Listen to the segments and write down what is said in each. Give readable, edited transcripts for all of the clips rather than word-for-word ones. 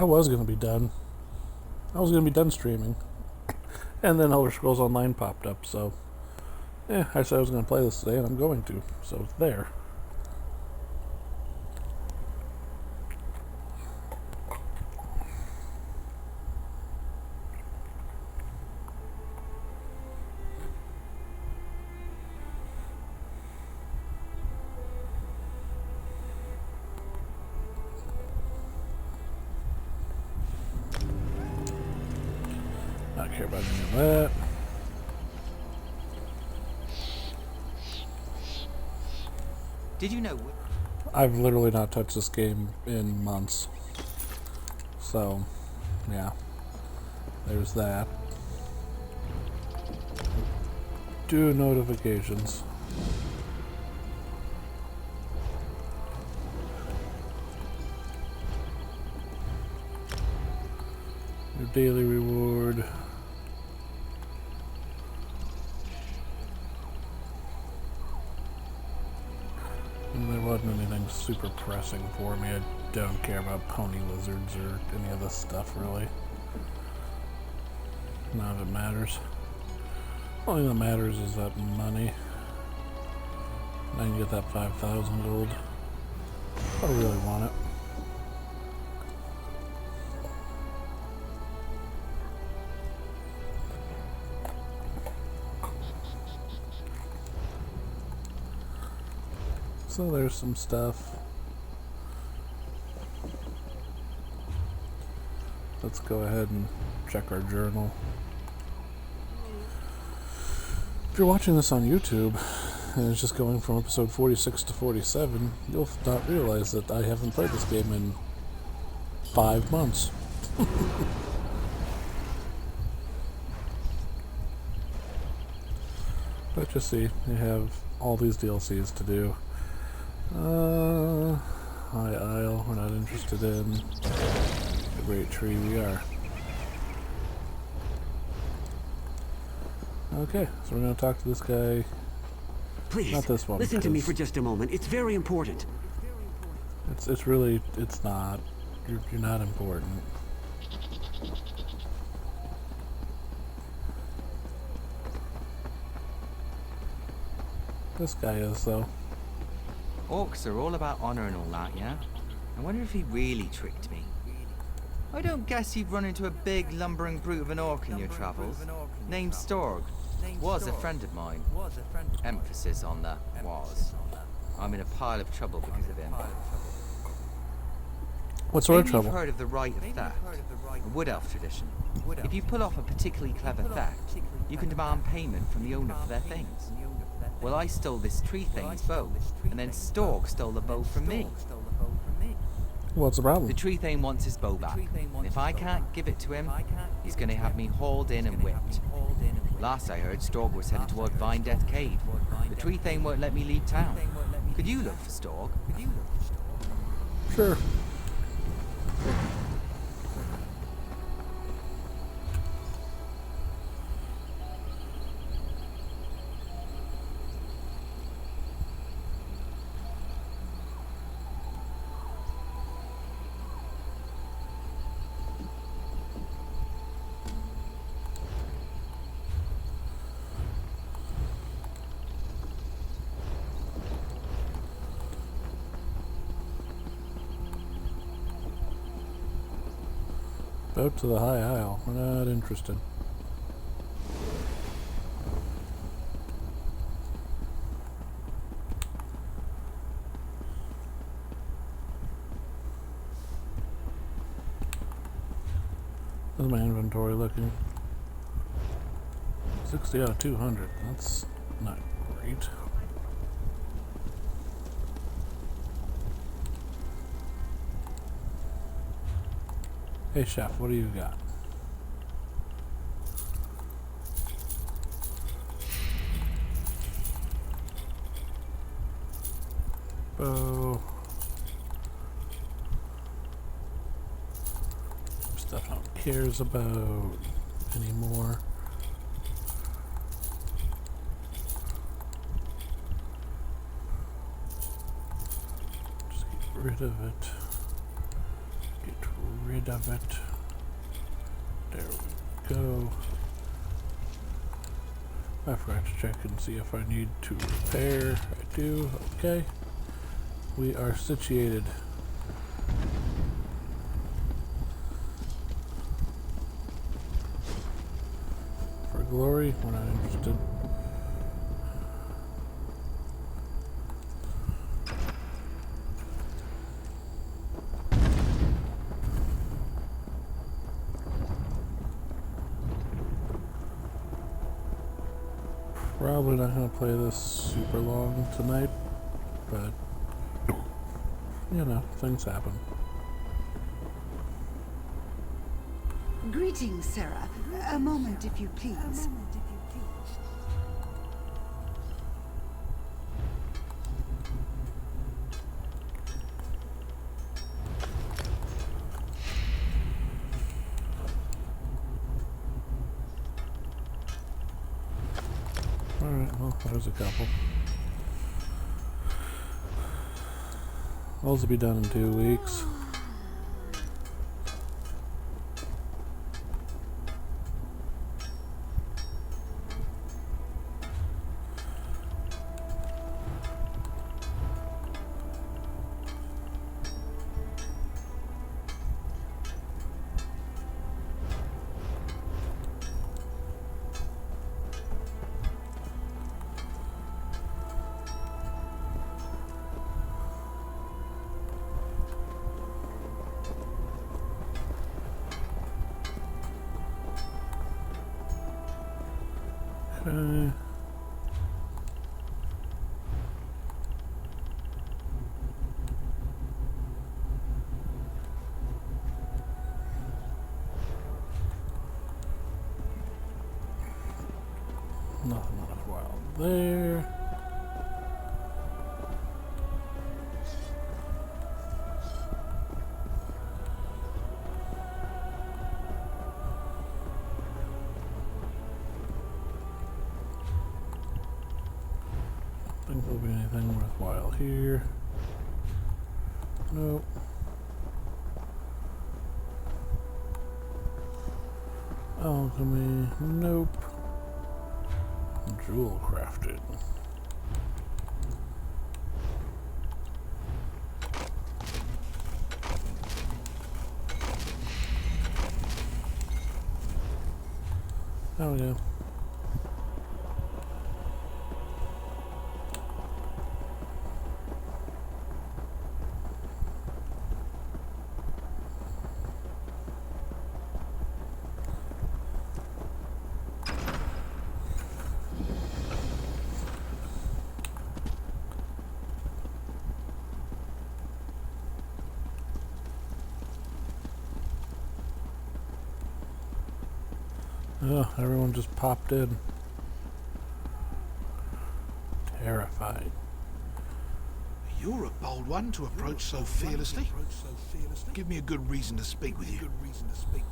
I was going to be done. I was going to be done streaming. And then Elder Scrolls Online popped up, so... Yeah, I said I was going to play this today, and I'm going to. So, there. Not care about any of that. Did you know? I've literally not touched this game in months. So, yeah. There's that. Do notifications. Your daily reward. There wasn't anything super pressing for me. I don't care about pony lizards or any of this stuff, really. None of it matters. The only thing that matters is that money. I can get that 5,000 gold. I really want it. So there's some stuff. Let's go ahead and check our journal. If you're watching this on YouTube and it's just going from episode 46 to 47, you'll not realize that I haven't played this game in 5 months. But just see, you have all these DLCs to do. High Isle, we're not interested in. The Great Tree, we are. Okay, so we're going to talk to this guy. Please, not this one. Listen to me for just a moment. It's very important. It's really, it's not. You're not important. This guy is, though. Orcs are all about honor and all that, yeah? I wonder if he really tricked me. I don't guess you've run into a big lumbering brute of an orc in your travels. Named Storg. Was a friend of mine. Emphasis on the was. I'm in a pile of trouble because of him. What sort of Maybe trouble? you've heard of the rite of theft, a wood elf tradition. If you pull off a particularly clever theft, you can demand payment from the owner for their things. Well, I stole this tree thing's bow, and then Storg stole the bow from me. What's the problem? The tree thing wants his bow back, and if I can't give it to him, he's going to have me hauled in and whipped. Last I heard, Storg was headed toward Vine Death Cave. The tree thing won't let me leave town. Could you look for Storg? Sure. Out to the High Isle. We're not interested. How's my inventory looking? 60 out of 200. That's not great. Hey chef, what do you got? Bow. Stuff no one cares about anymore. Just get rid of it. Get rid rid of it. There we go. I forgot to check and see if I need to repair. I do. Okay. We are situated. For glory, we're not interested. Probably not going to play this super long tonight, but you know, things happen. Greetings, Sarah. A moment, if you please. Alright, well, there's a couple. Those will be done in 2 weeks. Okay. Nothing worthwhile there. Think there'll be anything worthwhile here. Nope. Alchemy, nope. Jewel crafted. Oh yeah. Oh, everyone just popped in. Terrified. You're a bold one to approach so fearlessly. Give me a good reason to speak with you.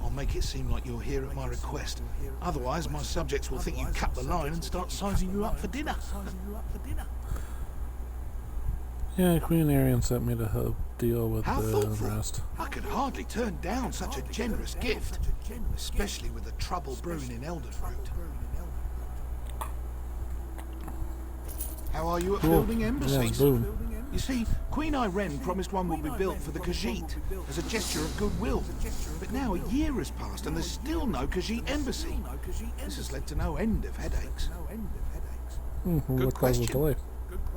I'll make it seem like you're here at my request. Otherwise, my subjects will think you cut the line and start sizing you up for dinner. Yeah, Queen Arian sent me to help deal with How the thoughtful. rest. I could hardly turn down such a generous gift, especially with the trouble brewing in Eldenroot. How are you at Cool. building Yeah, embassies? boom. You see, Queen Irene promised one would be built for the Khajiit as a gesture of goodwill. But now a year has passed and there's still no Khajiit embassy. This has led to no end of headaches. What caused the question. delay?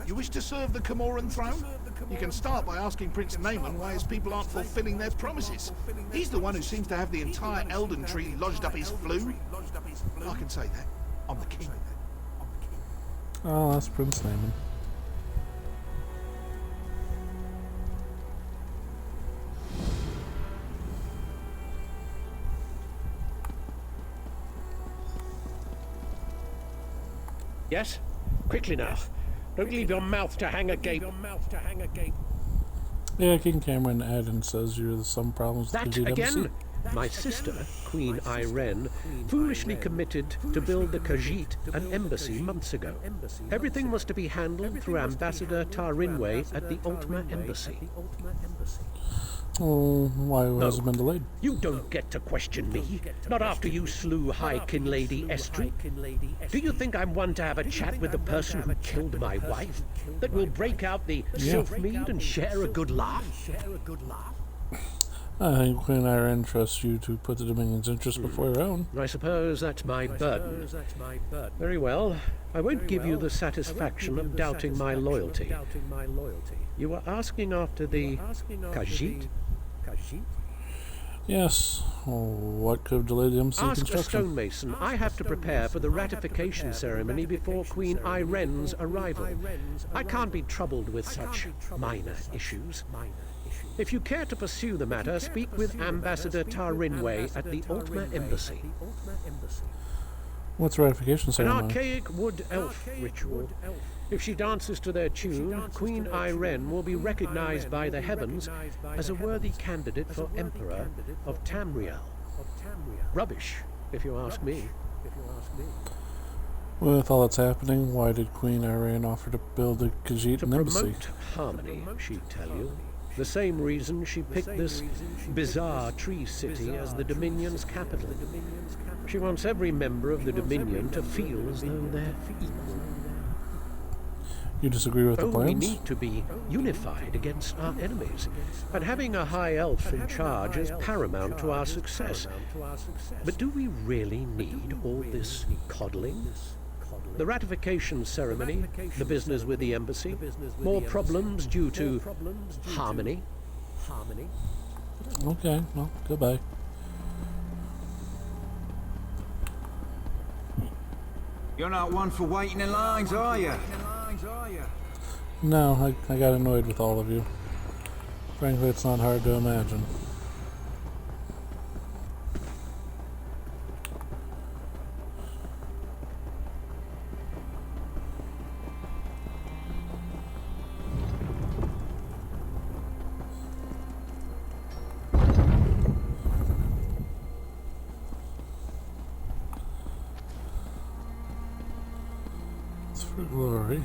You wish to serve the Comoran throne? You can start by asking Prince Naaman why his people aren't fulfilling their promises. He's the one who seems to have the entire Elden tree lodged up his flue. I can say that. I'm the king. Oh, that's Prince Naaman. Yes? Quickly now. Don't leave your mouth to hang agape. Yeah, King Cameron Adden says you're some problems with That the again? embassy. My sister, Queen Irene, foolishly committed to build the Khajiit an embassy months ago. Everything was to be handled through Ambassador Tarinwe at the Ultima Embassy. Oh, why has it been delayed? You don't get to question me. Not after you slew High Kin Lady Estru. Do you think I'm one to have a chat with the person who killed my wife? That will break out the self-mead and share a good laugh? I think Queen Irene trusts you to put the Dominion's interests before your own. I suppose that's my burden. Very well. I won't give you the satisfaction of doubting my loyalty. You were asking after the Khajiit? Yes. What could have delayed the embassy Ask a construction? stonemason. I have to prepare for the ratification ceremony before Queen Irene's arrival. I can't be troubled with such minor issues. If you care to pursue the matter, speak with Ambassador Tarinway at the Altma Embassy. What's the ratification An ceremony? archaic wood elf ritual. If she dances to their tune, Queen Irene will be recognized by the heavens as a worthy candidate for Emperor of Tamriel. Rubbish, if you ask me. With all that's happening, why did Queen Irene offer to build a Khajiit To embassy? promote harmony, she'd tell you. The same reason she picked this bizarre tree city as the Dominion's capital. She wants every member of the Dominion to feel as though they're equal. You disagree with the We plans? need to be unified against our enemies, and having a high elf in charge is paramount to our success. But do we really need all this coddling? The ratification ceremony, the business with the embassy, more problems due to harmony. Okay, well, goodbye. You're not one for waiting in lines, are you? No, I got annoyed with all of you. Frankly, it's not hard to imagine. It's for glory.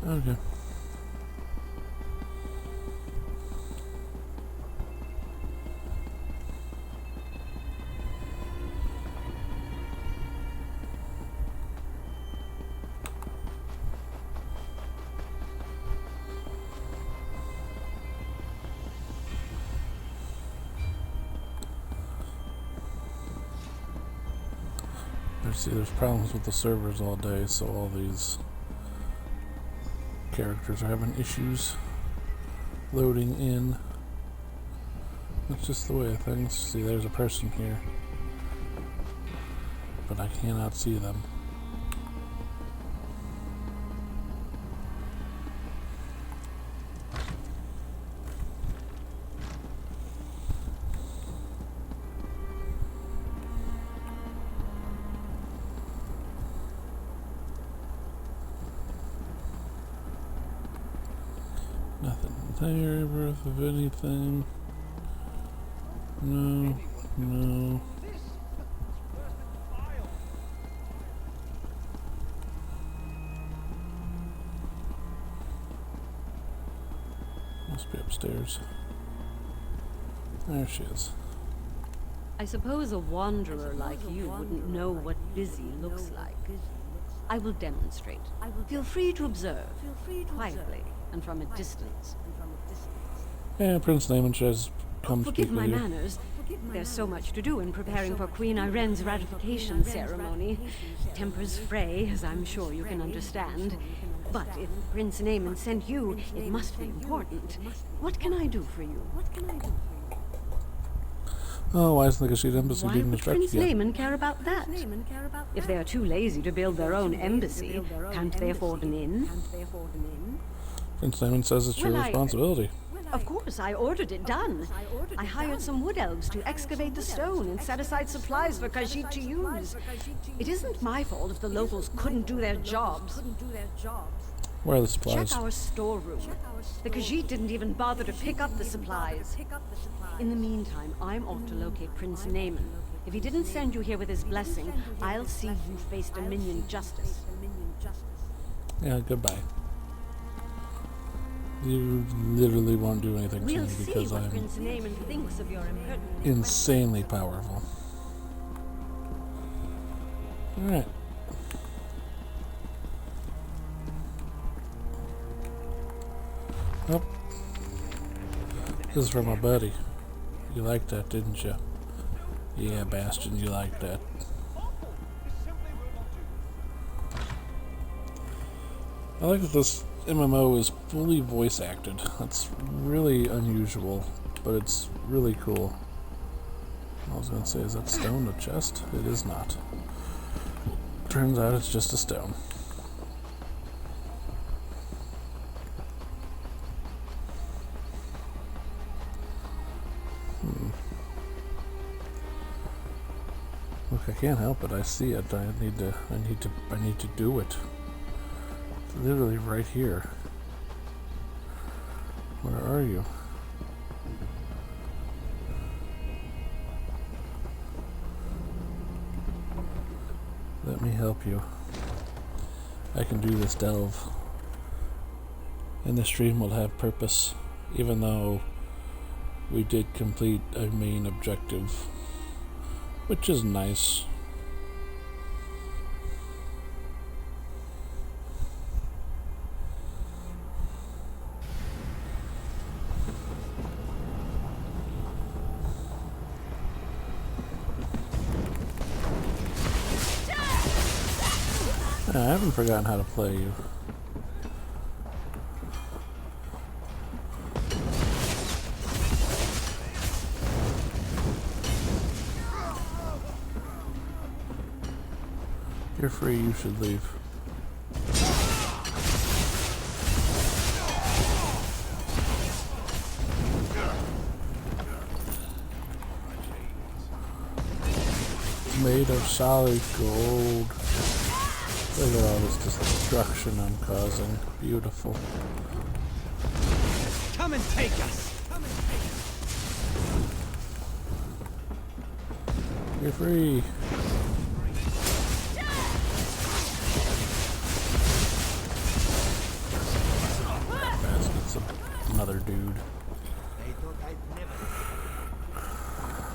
Okay. See, there's problems with the servers all day, so all these characters are having issues loading in. That's just the way of things. See, there's a person here, but I cannot see them. Nothing there worth of anything. No, no. Must be upstairs. There she is. I suppose a wanderer like you wouldn't know what busy looks like. I will demonstrate. Feel free to observe, quietly and from a distance. And Prince Naaman has come to speak Forgive with my you. manners. There's so much to do in preparing for Queen Irene's ratification ceremony. Tempers fray, as I'm sure you can understand. But if Prince Naaman sent you, it must be important. What can I do for you? Oh, why isn't the Khajiit embassy Why being would Prince constructed yet? Naaman care about that? If they are too lazy to build their own embassy, can't they afford an inn? Prince Naaman says it's your Well, responsibility. Of course, I ordered it done. I hired some wood elves to excavate the stone and set aside supplies for Khajiit to use. It isn't my fault if the locals couldn't do their jobs. Where are the supplies? Check our storeroom. The Khajiit didn't even bother to pick up the supplies. In the meantime, I'm off to locate Prince Naaman. If he didn't send you here with his blessing, I'll see you face Dominion justice. Yeah, goodbye. You literally won't do anything to We'll me see because what I'm Prince Naaman thinks of your impertinent insanely powerful. Alright. Oh. This is for my buddy. You liked that, didn't you? Yeah, Bastion, you liked that. I like that this MMO is fully voice acted. That's really unusual, but it's really cool. I was gonna say, is that stone a chest? It is not. Turns out it's just a stone. Look, I can't help it. I see it. I need to do it. It's literally right here. Where are you? Let me help you. I can do this delve. And the stream will have purpose, even though we did complete a main objective, which is nice. I haven't forgotten how to play you. You're free, you should leave. Made of solid gold. Look at all this destruction I'm causing. Beautiful. Come and take us! You're free. Basket's another dude.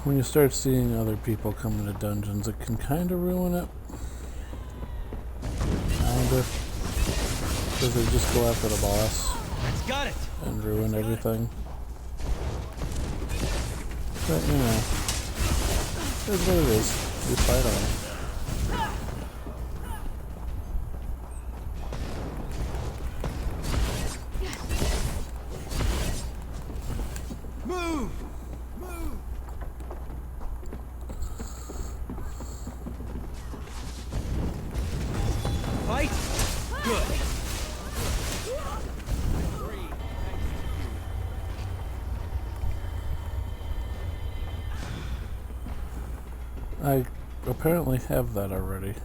When you start seeing other people come into dungeons, it can kind of ruin it. Because they just go after the boss and ruin everything. But you know, it's what it is. You fight on. Move! Fight? Good. I apparently have that already.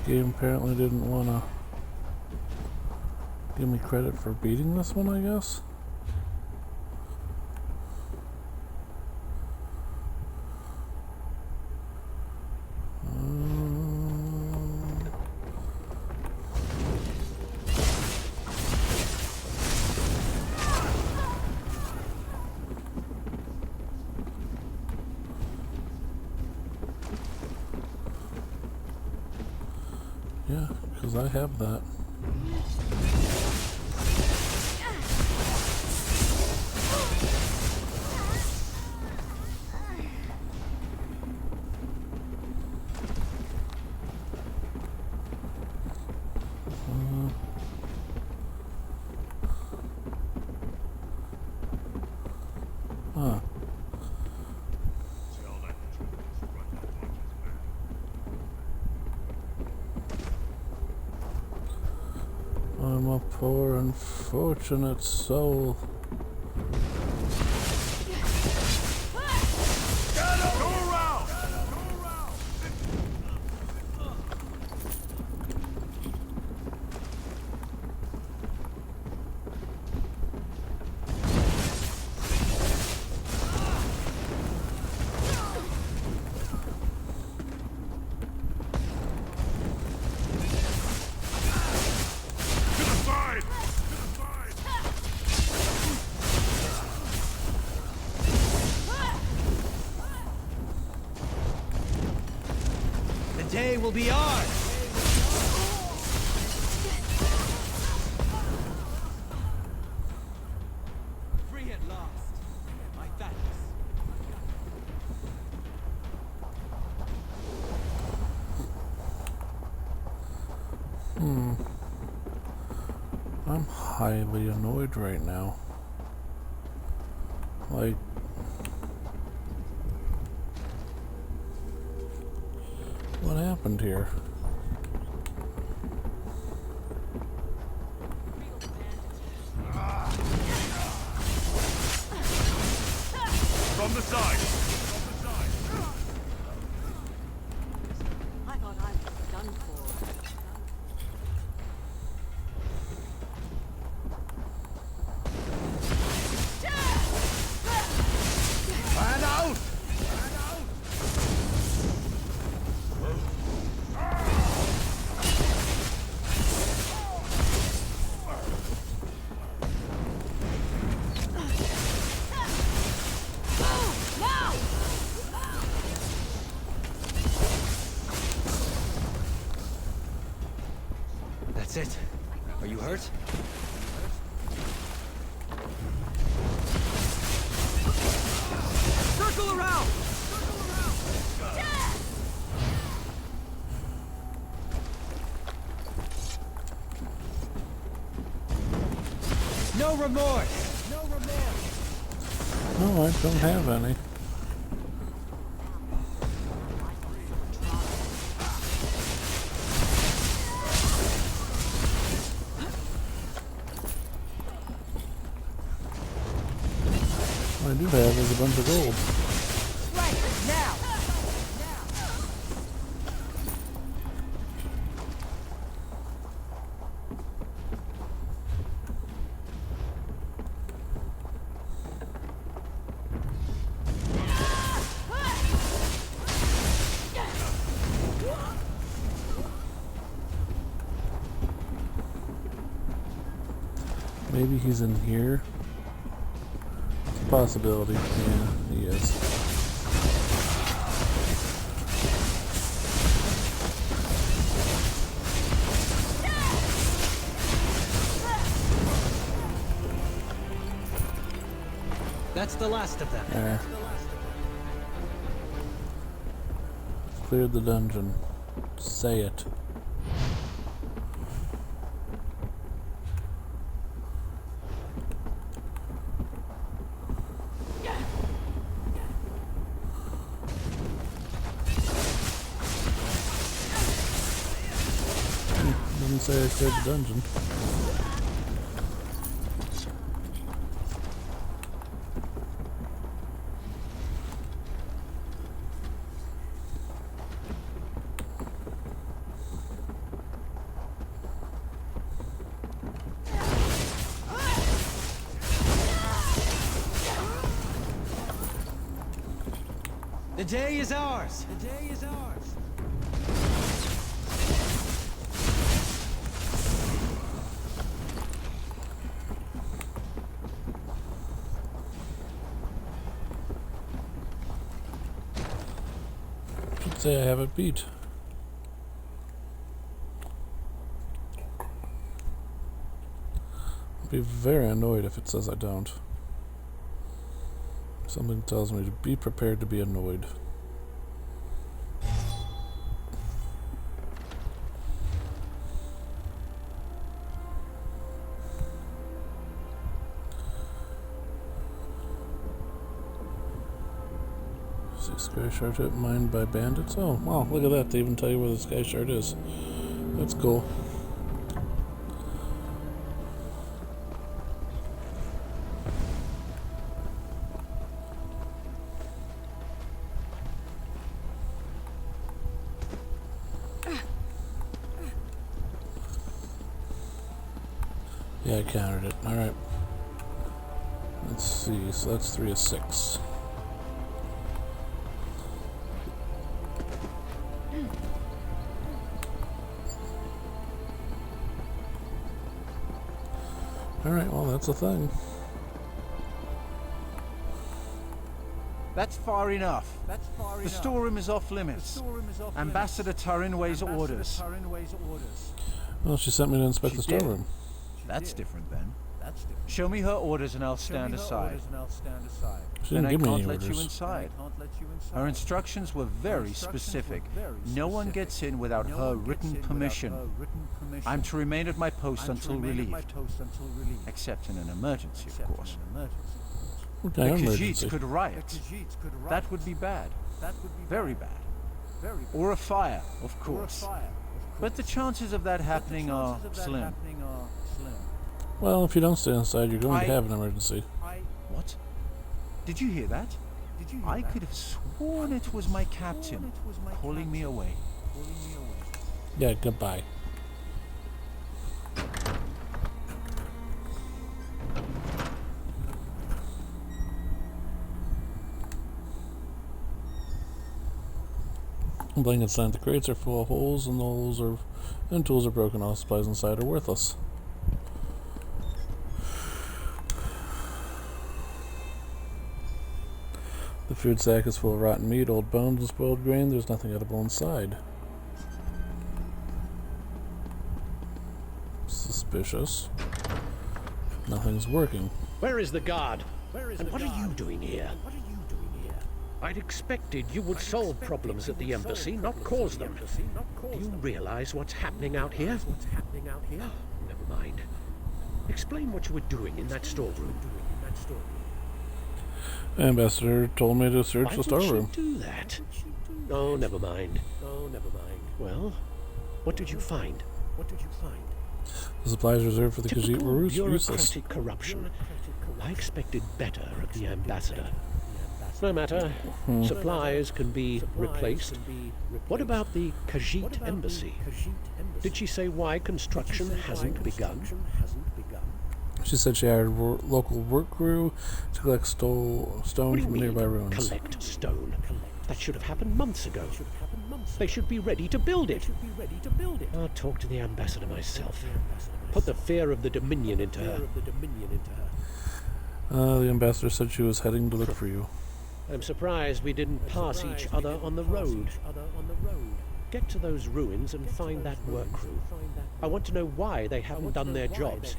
Game apparently didn't want to give me credit for beating this one, I guess. Yeah, because I have that. Huh. I'm a poor unfortunate soul. The day will be ours! Free at last. My thanks. I'm highly annoyed right now. Like, what happened here? From the side! I thought I was done for. Fan out! That's it. Are you hurt? Circle around! No remorse! No remorse! No, I don't have any. What I do have is a bunch of gold. Right, now! Maybe he's in here. It's a possibility. Yeah, he is. That's the last of them. There. Cleared the dungeon. Say it. Didn't say I cleared the dungeon. The day is ours! The day is ours! Should say I have it beat. I'll be very annoyed if it says I don't. Something tells me to be prepared to be annoyed. See, sky shard hit mined by bandits. Oh, wow, look at that. They even tell you where the sky shard is. That's cool. Yeah, I counted it. Alright. Let's see, so that's 3 of 6. Alright, well, that's a thing. That's far enough. The storeroom is off limits. Ambassador Turin weighs orders. Well, she sent me to inspect the storeroom. That's different then. Show me her orders and I'll stand aside. She Then didn't I give me any can't let you orders. inside. Her instructions were very specific. No one gets in without her written permission. I'm to remain at my post until relieved. Except in an emergency, of course. What The kind of Khajiits emergency? could riot. That would be bad. Very bad. Or a fire, of course. But the chances of that happening are slim. Well, if you don't stay inside, you're going to have an emergency. What? Did you hear that? I could have sworn it was my captain pulling me away. Yeah, goodbye. Blanket slant. The crates are full of holes, and the holes are and tools are broken. All supplies inside are worthless. The food sack is full of rotten meat, old bones, and spoiled grain. There's nothing edible inside. Suspicious. Nothing's working. Where is the guard? And what are you doing here? I'd expected you would solve problems at the embassy, not cause them. Do you realize what's happening out here? Never mind. Explain what you were doing in that storeroom. Ambassador told me to search the storeroom. Why would she do that? Oh, never mind. Well, what did you find? The supplies reserved for the Khajiit Typical were useless. bureaucratic corruption. I expected better of the ambassador. No matter. Supplies can be replaced. What about the Khajiit embassy? Did she say why construction hasn't begun? She said she hired local work crew to collect stone What do you from mean, nearby ruins. collect stone? That should have happened months ago. They should be ready to build it. I'll talk to the ambassador myself. Put the fear of the Dominion into her. The ambassador said she was heading to look for you. I'm surprised we didn't pass each other on the road. Get to those ruins and find that work crew. I want to know why they haven't done their jobs.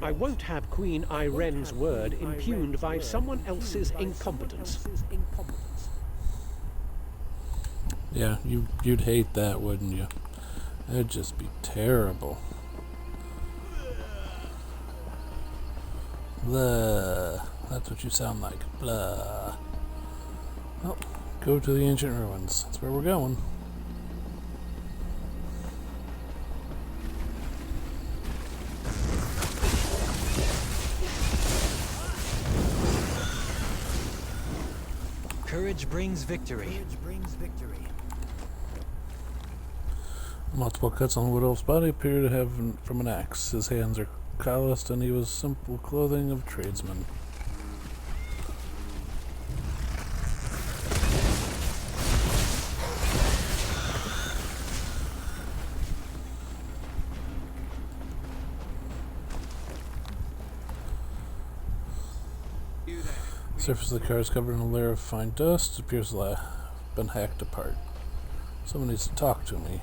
I won't have Queen Irene's word impugned by someone else's incompetence. Yeah, you'd hate that, wouldn't you? That'd just be terrible. Blah. That's what you sound like. Blah. Well, go to the ancient ruins. That's where we're going. Courage brings victory. Multiple cuts on Wood Elf's body appear to have from an axe. His hands are calloused, and he was simple clothing of tradesman. The surface of the car is covered in a layer of fine dust. It appears to have been hacked apart. Someone needs to talk to me.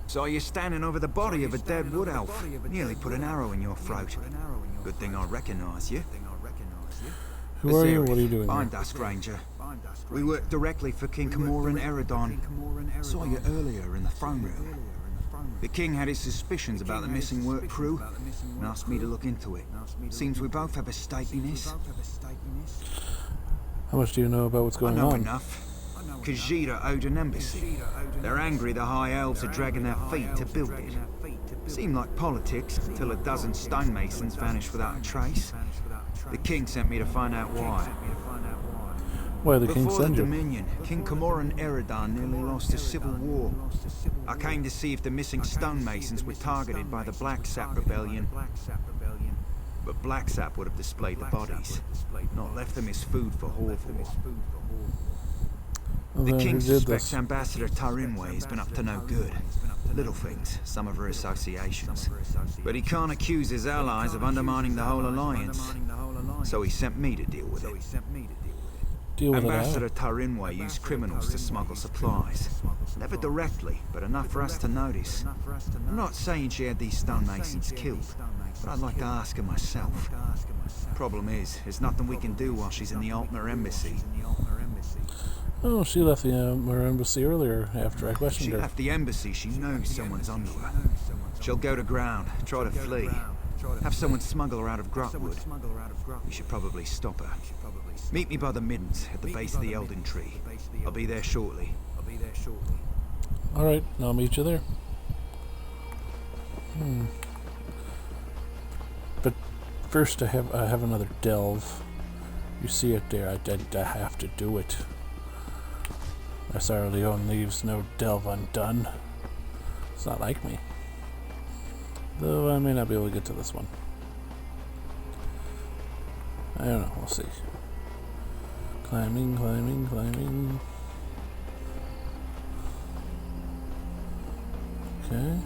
Saw you standing over the body of a dead wood elf. Nearly put an arrow in your throat. Good thing I recognise you. Who are you? What are you doing Bind here? us, stranger. We work directly for King Camoran Eredon. Saw you earlier in the throne room. The king had his suspicions about the missing work crew and asked me to look into it. Seems we both have a stake in this. How much do you know about what's I going know on? enough. Khajiit owed an embassy. They're angry the High Elves are dragging their feet to build it. Seemed like politics until a dozen stonemasons vanished without a trace. The king sent me to find out why. Why the king Before the send you? Dominion, King Camoran Eredon nearly lost a civil war. I came to see if the missing stonemasons were targeted by the Black Sap Rebellion. But Black Sap would have displayed the bodies, not left them as food for Horvor. Well, The then, king who did suspects this? Ambassador Tarinwe has been up to no good. Little things, some of her associations. But he can't accuse his allies of undermining the whole alliance. So he sent me to deal with it. Deal with Ambassador it Tarinwe used criminals to smuggle supplies. Never directly, but enough for us to notice. I'm not saying she had these stonemasons killed, but I'd like to ask her myself. Problem is, there's nothing we can do while she's in the Altmer embassy. Oh, she left the embassy earlier after I questioned She her. left the embassy, she knows someone's onto her. She'll go to ground, try to flee. Have someone smuggle her out of Grotwood. We should probably stop her. Meet me by the Middens, at the base of the Elden Tree. I'll be there shortly. Alright, I'll meet you there. But first I have another delve. You see it there, I have to do it. Lysara Lionne leaves no delve undone. It's not like me. Though I may not be able to get to this one. I don't know, we'll see. Climbing, climbing, climbing. Okay.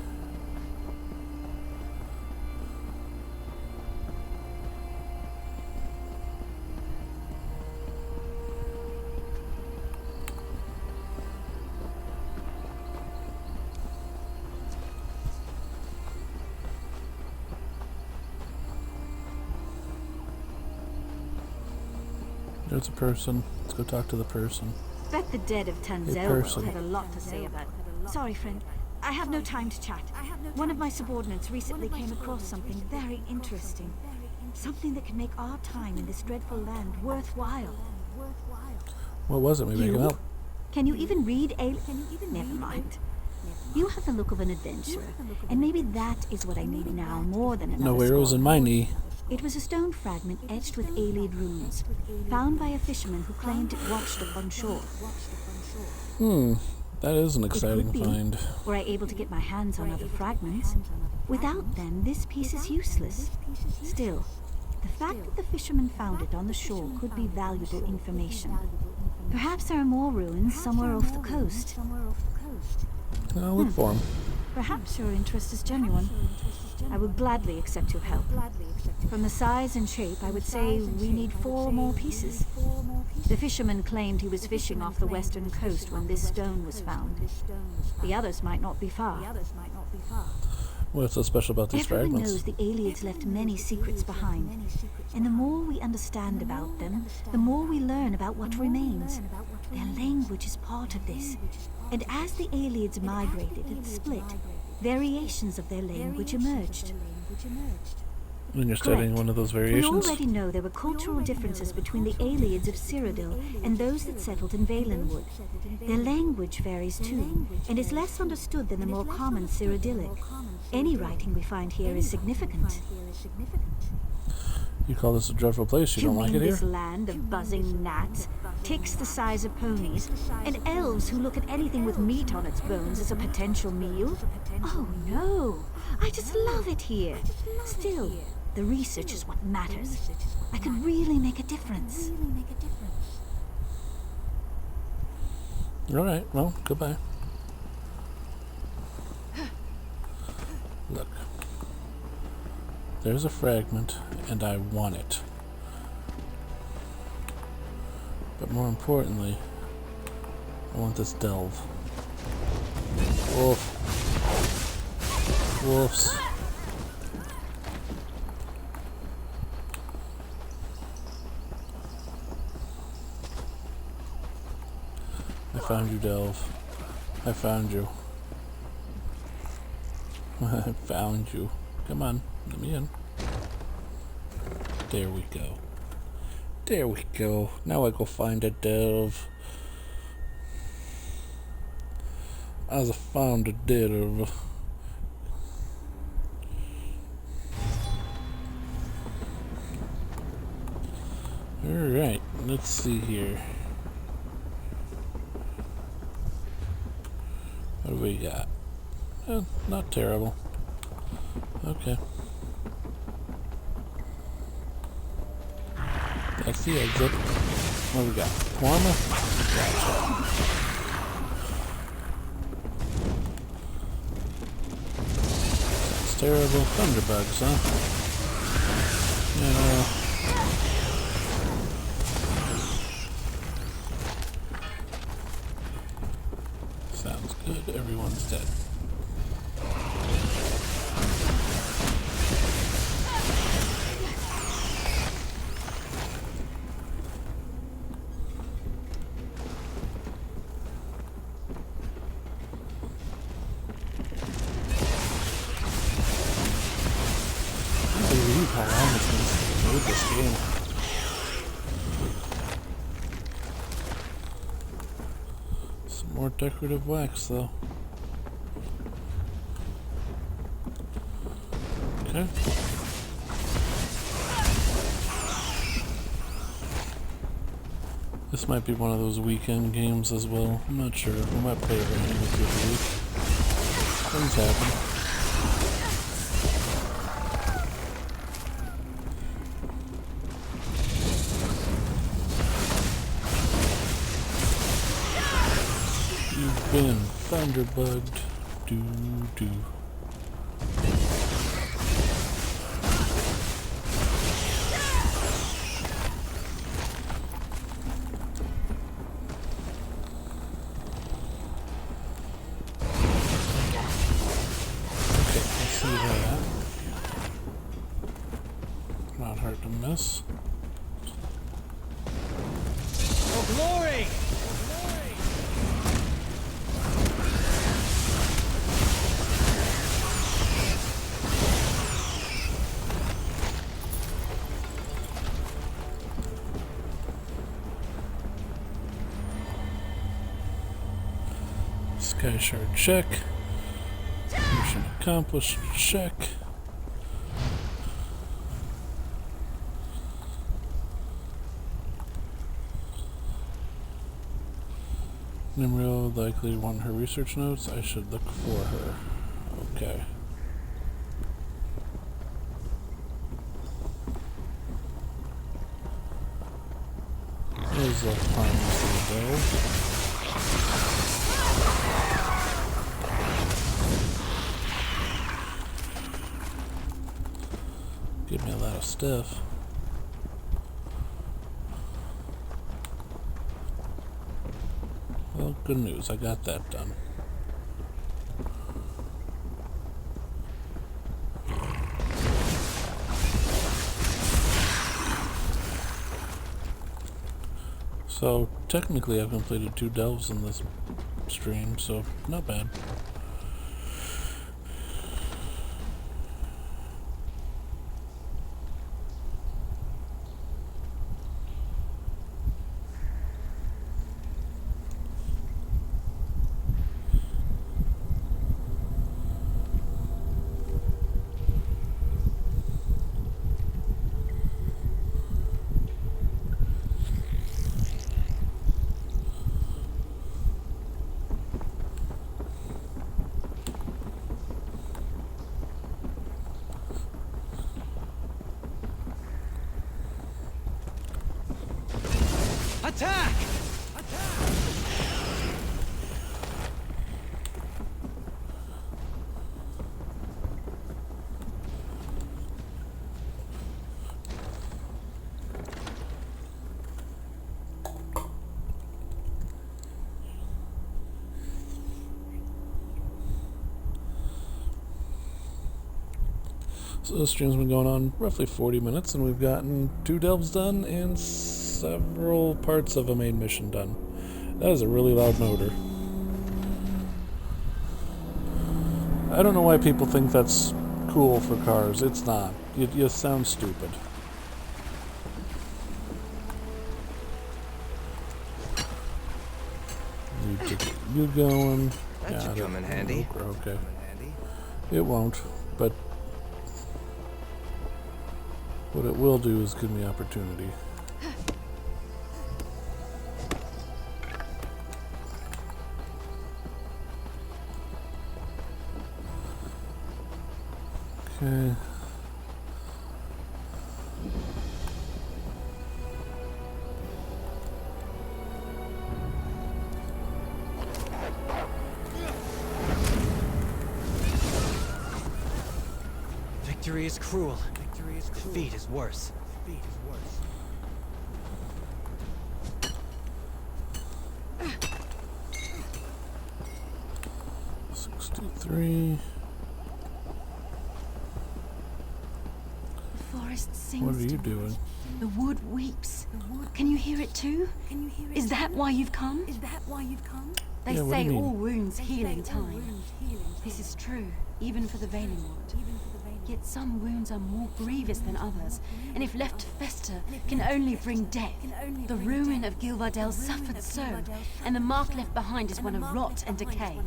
There's a person. Let's go talk to the person. Bet the dead of Tanzel person. have a lot to say about it. Sorry, friend. I have no time to chat. One of my subordinates recently came across something very interesting. Something that can make our time in this dreadful land worthwhile. What was it? Maybe I can help. Can you even read Never mind. You have the look of an adventurer, and maybe that is what I need now more than another No arrows in my knee. It was a stone fragment etched with Aelid runes, found by a fisherman who claimed it washed up on shore. That is an exciting find. Were I able to get my hands on other fragments? Without them, this piece is useless. Still, the fact that the fisherman found it on the shore could be valuable information. Perhaps there are more ruins somewhere off the coast. I'll look for them. Perhaps your interest is genuine. I will gladly accept your help. From the size and shape, I would say we need 4 more pieces. The fisherman claimed he was fishing off the western coast when this stone was found. The others might not be far. What's so special about these Everyone fragments? knows the Aelids left many secrets behind. And the more we understand about them, the more we learn about what remains. Their language is part of this. And as the Aelids migrated and split, variations of their language emerged. And you're studying Correct. one of those We variations? already know there were cultural differences between the Aelids of Cyrodiil and those that settled in Valenwood. Their language varies too, and is less understood than the more common Cyrodiilic. Any writing we find here is significant. You call this a dreadful place? You don't like mean it here? this land of buzzing gnats, ticks the size of ponies, and elves who look at anything with meat on its bones as a potential meal? Oh no! I just love it here! Still, the research is what matters. I could really make a difference. Alright, well, goodbye. Look. There's a fragment, and I want it. But more importantly, I want this delve. Wolf. Wolves. I found you, Delve. I found you. I found you. Come on, let me in. There we go. There we go. Now I go find a delve. I found a delve. Alright, let's see here. you got? Not terrible. Okay. That's the exit. What do we got? Korma? Gotcha. That's terrible. Thunderbugs, huh? Yeah. Sounds good. Everyone's dead. How long it's been since I played this game. Some more decorative wax though. Okay. This might be one of those weekend games as well. I'm not sure. We might play it randomly through the week. Things happen. Been thunderbugged. Do. Okay, I see that. Not hard to miss. For glory! Sky shard check. Mission accomplished check. Nimril likely won her research notes. I should look for her. Okay. There's the farmers to the bell. Give me a lot of stuff. Well, good news. I got that done. So, technically I've completed 2 delves in this stream, so not bad. Attack! So this stream's been going on roughly 40 minutes, and we've gotten 2 delves done and several parts of a main mission done. That is a really loud motor. I don't know why people think that's cool for cars. It's not. You sound stupid. Need to get you going. That should come in handy. Okay. It won't, but what it will do is give me opportunity. Okay. Victory is cruel. Defeat is worse. 63. The forest sings. What are you to doing? me. The wood weeps. Can you hear it too? Is that why you've come? They Yeah, what do you say mean? all wounds heal in time. This is true, even for the Veiling Ward. Yet some wounds are more grievous than others, and if left to fester, can only bring death. The ruin of Gilvardale suffered so, and the mark left behind is one of rot and decay.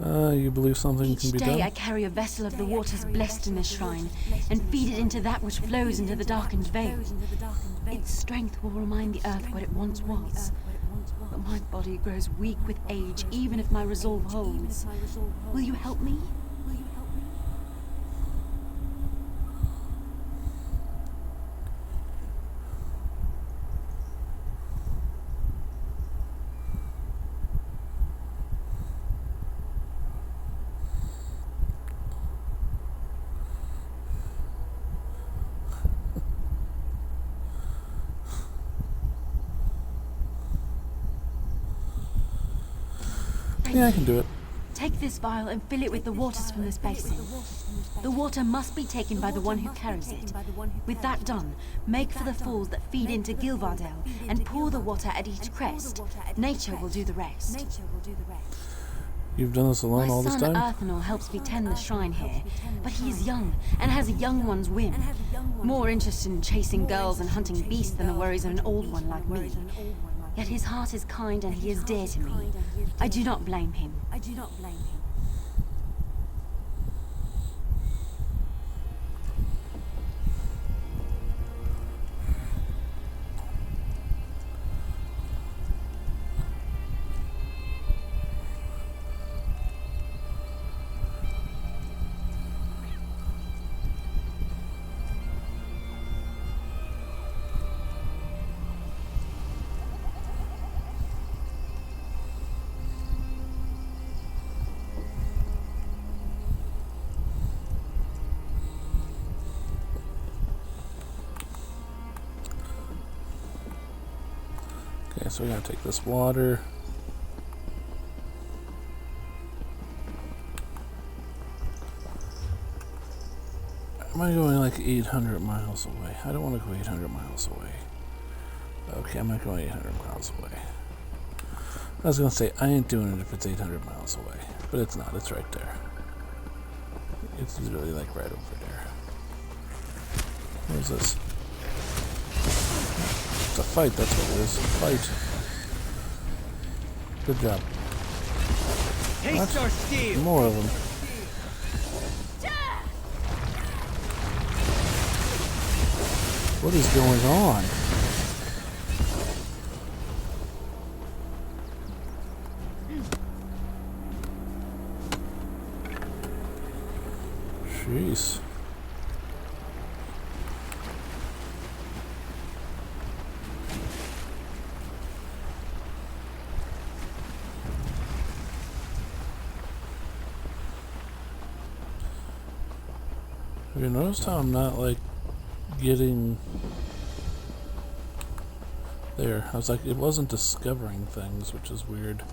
You believe something Each can be day done? I carry a vessel of the waters blessed in this shrine, and feed it into that which flows into the darkened veil. Its strength will remind the earth what it once was. But my body grows weak with age, even if my resolve holds. Will you help me? Yeah, I can do it. Take this vial and fill it with the waters from this basin. The water must be taken by the one who carries it. With that done, make for the falls that feed into Gilvardale and pour the water at each crest. Nature will do the rest. You've done this alone My all this son time? Earthenor helps me tend the shrine here, but he is young and has a young one's whim. More interested in chasing girls and hunting beasts than the worries of an old one like me. Yet his heart is kind and he is dear to me. I do not blame him. Okay, so we're gonna take this water. Am I going like 800 miles away? I don't want to go 800 miles away. Okay, I'm not going 800 miles away. I was gonna say, I ain't doing it if it's 800 miles away. But it's not, it's right there. It's literally like right over there. What is this? It's a fight, that's what it is. A fight. Good job. Taste our steel! More of them. What is going on? Jeez. Have you noticed how I'm not like getting there? I was like, it wasn't discovering things, which is weird.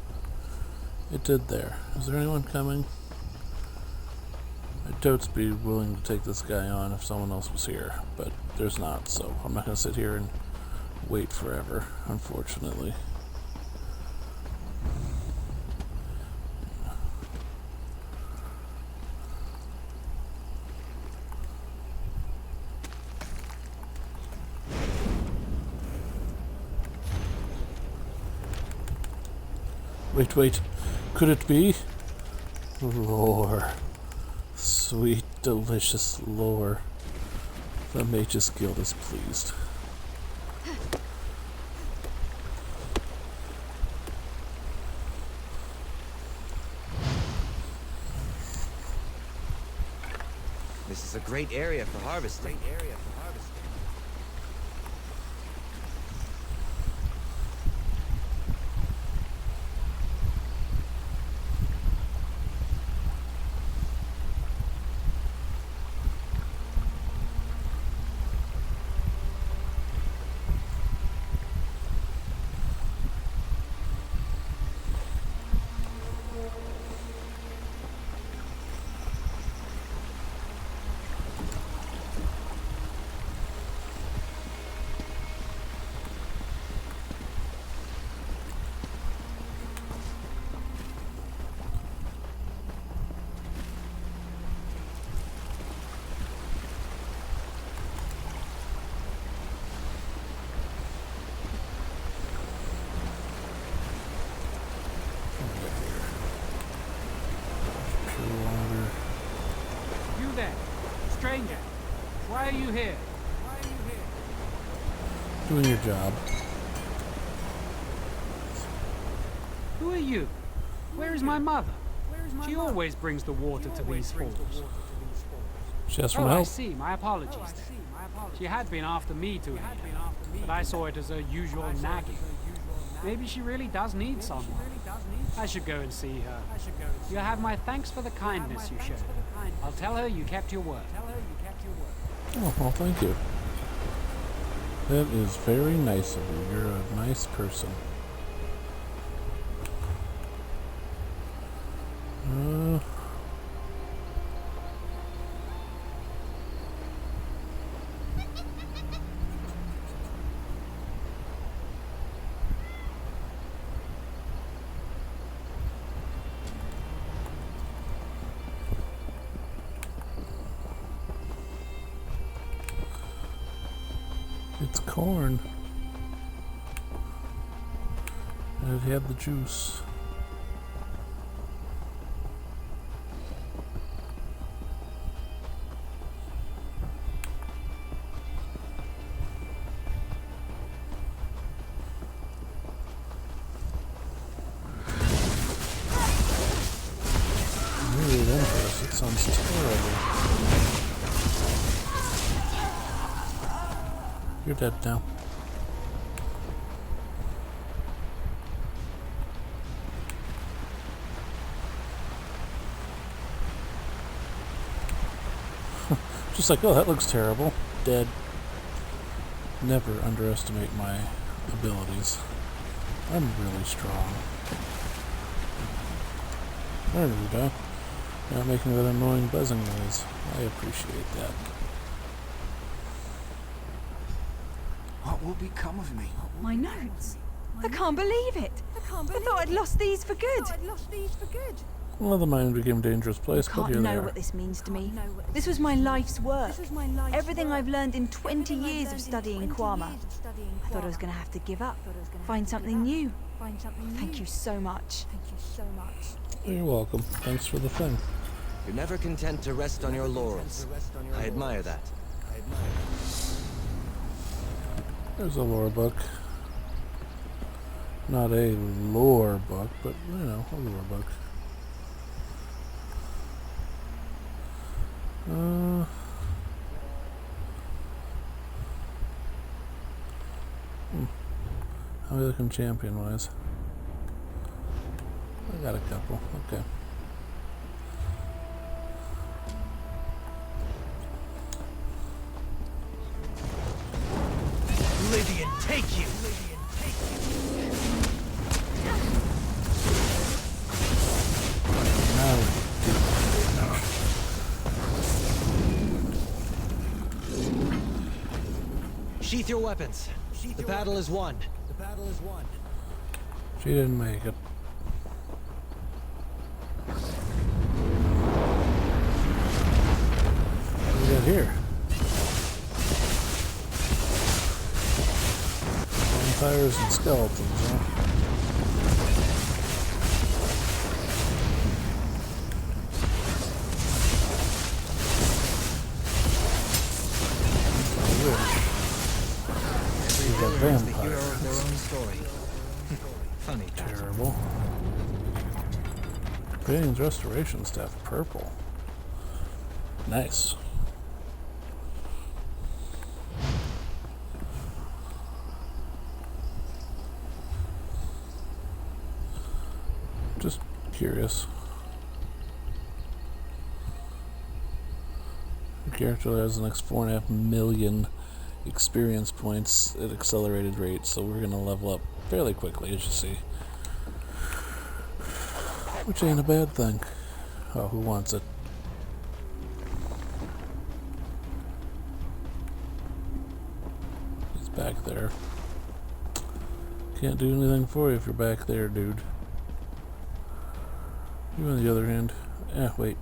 It did there. Is there anyone coming? I'd totes be willing to take this guy on if someone else was here, but there's not, so I'm not gonna sit here and wait forever, unfortunately. Wait. Could it be? Lore. Sweet, delicious lore. The Mage's Guild is pleased. This is a great area for harvesting. Stranger, why are you here? Doing your job. Who are you? Where is my mother? She always brings the water to these falls. She asked for Oh, help. I see. My apologies then. She had been after me to here, but I saw it as her usual nagging. Maybe she really does need someone. I should go and see her. You have my thanks for the kindness you showed. I'll tell her you kept your word. Oh, well, thank you. That is very nice of you. You're a nice person. It's corn. And it had the juice. Really dangerous. It sounds terrible. You're dead now. Just like, oh, that looks terrible. Dead. Never underestimate my abilities. I'm really strong. There we go. Not making that annoying buzzing noise. I appreciate that. What will become of me? My notes. I can't believe it. I thought I'd lost these for good. Well, the mine became a dangerous place, but Can't here they know are. what this means to me. This was my life's work. Everything I've learned in 20 years of studying Kwama. I thought I was going to have to give up, find something new. Thank you so much. You're welcome. Thanks for the thing. You're never content to rest on your laurels. I admire that. There's a lore book. Not a lore book, but, you know, a lore book. How are we looking champion-wise? I got a couple. Okay. Lydian, take you! Now Sheath your weapons. The battle is won. she didn't make it. What do we got here? Vampires and skeletons, huh? Every villain is the hero of their own story. Funny that. Terrible. Paintings restoration staff, purple. Nice. Just curious. Your character has the next 4.5 million experience points at accelerated rate, so we're gonna level up fairly quickly, as you see. Which ain't a bad thing. Oh, who wants it? He's back there. Can't do anything for you if you're back there, dude. You on the other hand. Wait.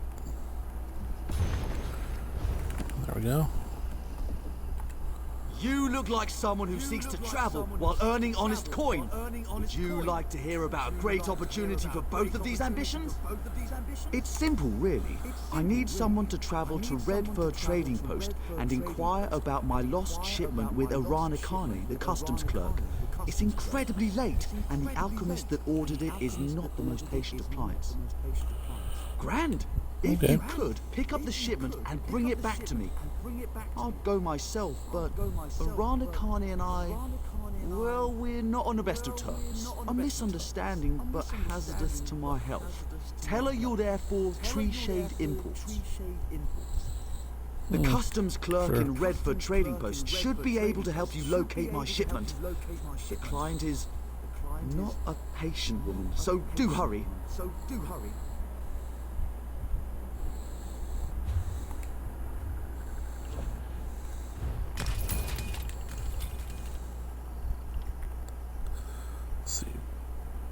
There we go. You look like someone who seeks to travel while earning honest coin. Would you like to hear about a great opportunity for both of these ambitions? It's simple, really. I need someone to travel to Redford Trading Post and inquire about my lost shipment with Aranikani, the customs clerk. It's incredibly late, and the alchemist that ordered it is not the most patient of clients. Grand! If you could, pick up the shipment and bring it back to me. I'd go myself, but Aranikani and I, well, we're not on the best of terms. A misunderstanding, but hazardous to my health. Tell her you're there for Tree Shade Imports. The customs clerk in Redford Trading Post should be able to help you locate my shipment. The client is not a patient woman, so do hurry. See,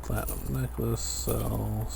platinum necklace, sell.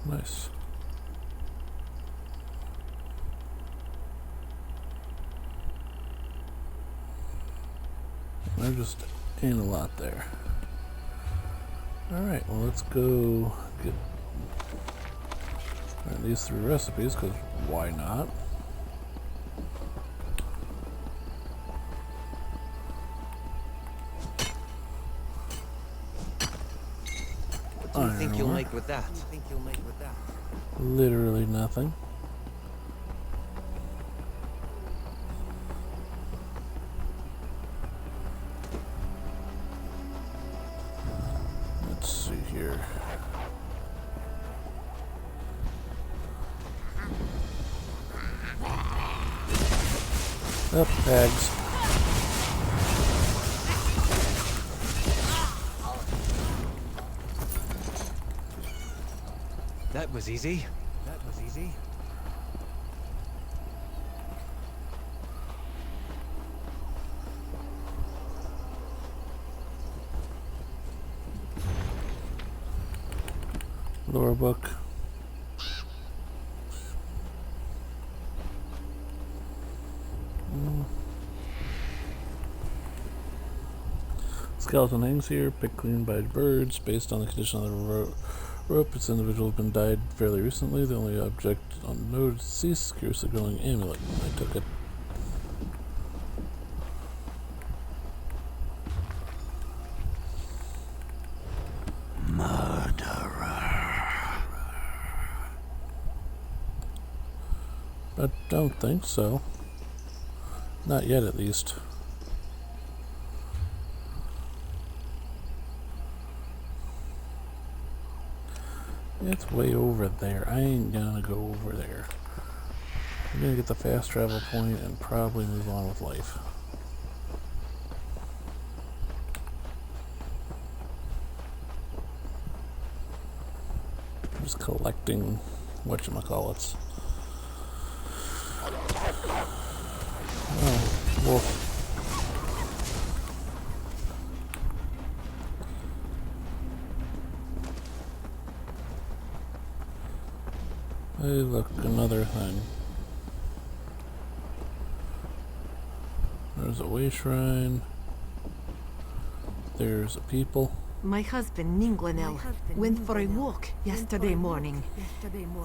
Nice. There just ain't a lot there. Alright, well let's go get these 3 recipes, because why not? What do you think you'll make with that? Literally nothing. Let's see here. Up, tags. That was easy. Lore book. Skeleton hangs here, picked clean by birds. Based on the condition of the rope, its individual has been dyed fairly recently. The only object on the node is deceased, curiously glowing amulet. I took it. I don't think so. Not yet, at least. It's way over there. I ain't gonna go over there. I'm gonna get the fast travel point and probably move on with life. I'm just collecting whatchamacallits. Oh, wolf. Hey, look, another thing. There's a way shrine. There's a people. My husband, Ninglenel, went for a walk yesterday morning.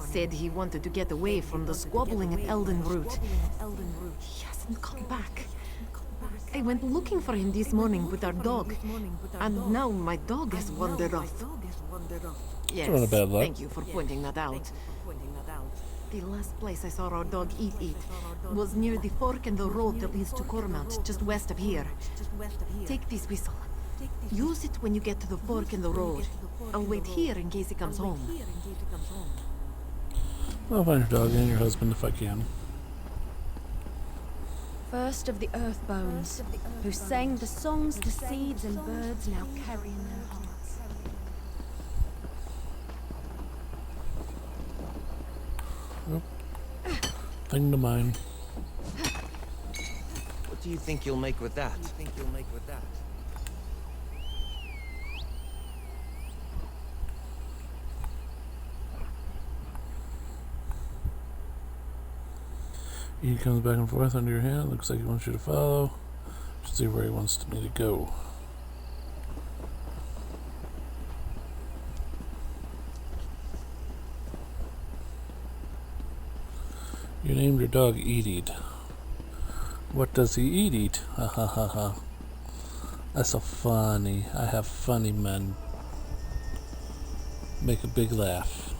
Said he wanted to get away from the squabbling at Eldenroot. He hasn't come back. I went looking for him this morning with our dog, and now my dog has wandered off. Yes, Throwing a bad luck. thank you for pointing that out. The last place I saw our dog eat was near the fork in the road that leads to Cormount, just west of here. Take this whistle. Use it when you get to the fork in the road. I'll wait here in case he comes home. I'll find your dog and your husband if I can. First of the earth bones, who sang the songs the seeds and birds now carry in their hearts. Oh. Thing to mine. What do you think you'll make with that? He comes back and forth under your hand. Looks like he wants you to follow. Just see where he wants me to go. You named your dog Eat. What does he eat? Ha ha ha ha. That's so funny. I have funny men. Make a big laugh.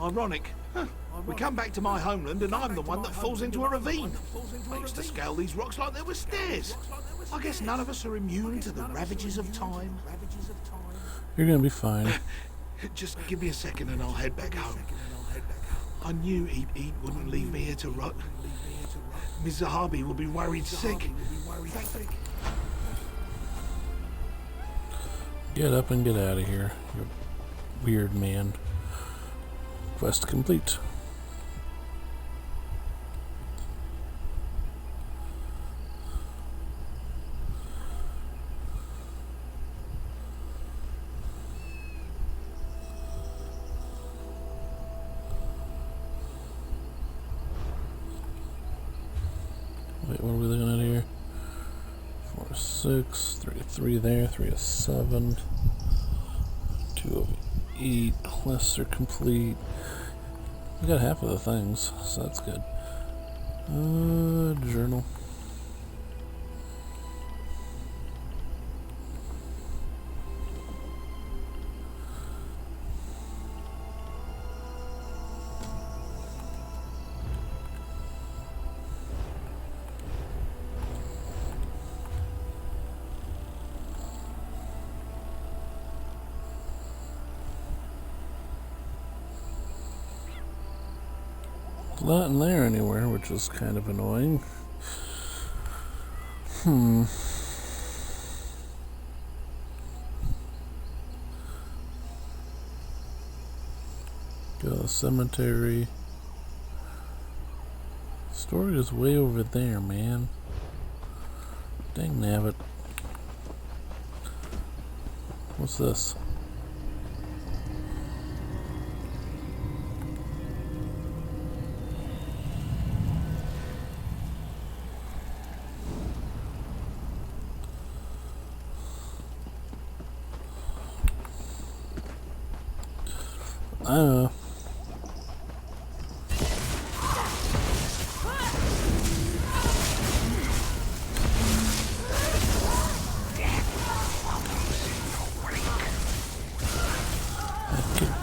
Ironic. Huh. We come back to my homeland and I'm the one that falls into a ravine. I used to scale these rocks like they were stairs. I guess none of us are immune to the ravages of time. You're gonna be fine. Just give me a second and I'll head back home. I knew Eat wouldn't leave me here to rot. Miss Zahabi will be worried sick. Get up and get out of here, you weird man. Quest complete. Wait, what are we looking at here? 4, 6, 3, 3 there, 3 of 7, 2 of 8. Quests are complete. We got half of the things, so that's good. Journal. Not in there anywhere, which is kind of annoying. Go to the cemetery. Storage is way over there, man. Dang nabbit. What's this?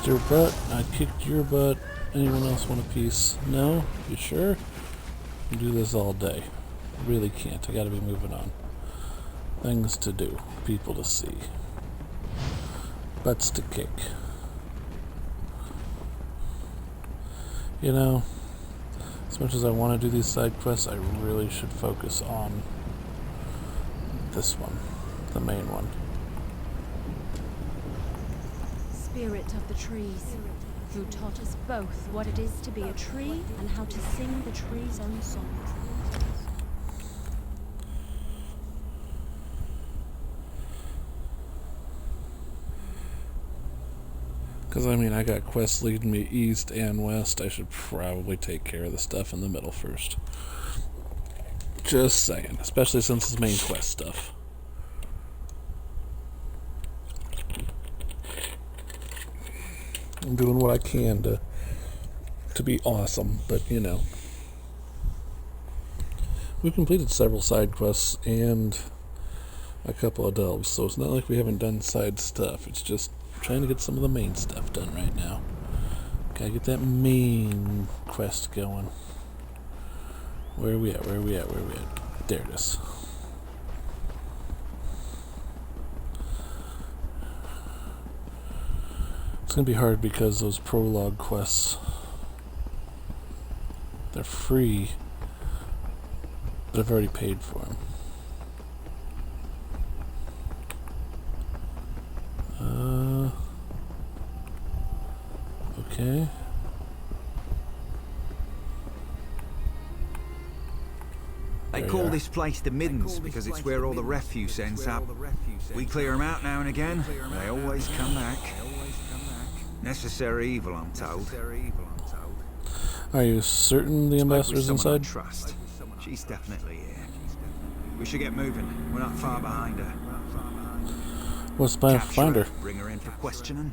Your butt. I kicked your butt. Anyone else want a piece? No? You sure? I can do this all day. I really can't. I gotta be moving on. Things to do. People to see. Butts to kick. You know, as much as I want to do these side quests, I really should focus on this one. The main one. Spirit of the trees, who taught us both what it is to be a tree and how to sing the tree's own song. Because, I mean, I got quests leading me east and west. I should probably take care of the stuff in the middle first. Just saying. Especially since it's main quest stuff. I'm doing what I can to be awesome, but, you know. We've completed several side quests and a couple of delves, so it's not like we haven't done side stuff. It's just trying to get some of the main stuff done right now. Gotta get that main quest going. Where are we at? Where are we at? Where are we at? There it is. It's gonna be hard because those prologue quests, they're free, but I've already paid for them. Okay. They call this place the Middens because it's where all the refuse ends up. We clear them out now and again, they always come back. Necessary evil, I'm told. Are you certain the ambassador's inside? Trust. She's definitely here. We should get moving. We're not far behind her. What's the plan to find her? Bring her in for questioning.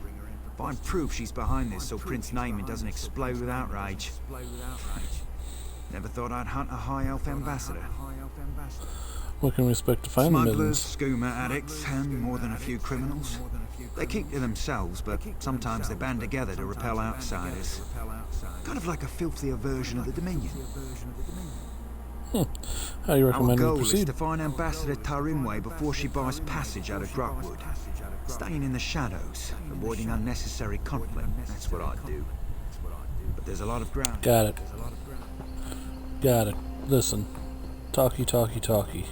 Find proof she's behind this so Prince Naaman doesn't explode with outrage. Never thought I'd hunt a high elf ambassador. What can we expect to find the Smugglers, Middens? skooma addicts, and more than a few criminals. They keep to themselves, but sometimes they band together to repel outsiders. Kind of like a filthier version of the Dominion. How do you recommend we Our goal is proceed? to find Ambassador Tarimwe before she buys passage out of Druckwood. Staying in the shadows, avoiding unnecessary conflict. That's what I'd do. But there's a lot of ground. Got it. Got it. Listen. Talkie, talkie, talkie.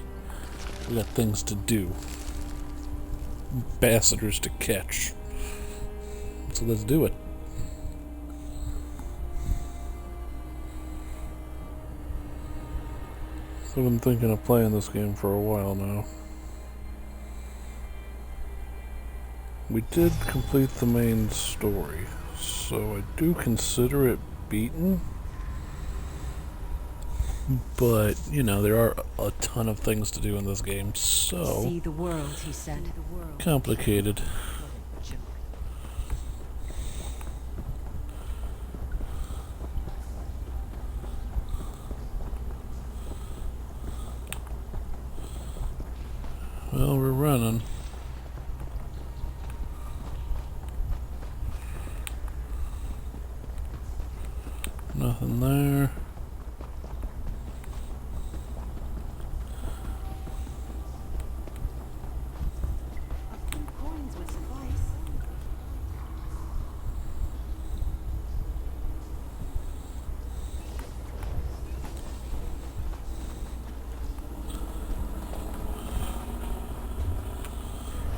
We got things to do. Ambassadors to catch. So let's do it. I've been thinking of playing this game for a while now. We did complete the main story, so I do consider it beaten. But, you know, there are a ton of things to do in this game, so... See the world, he said. Complicated. Well, we're running. Nothing there.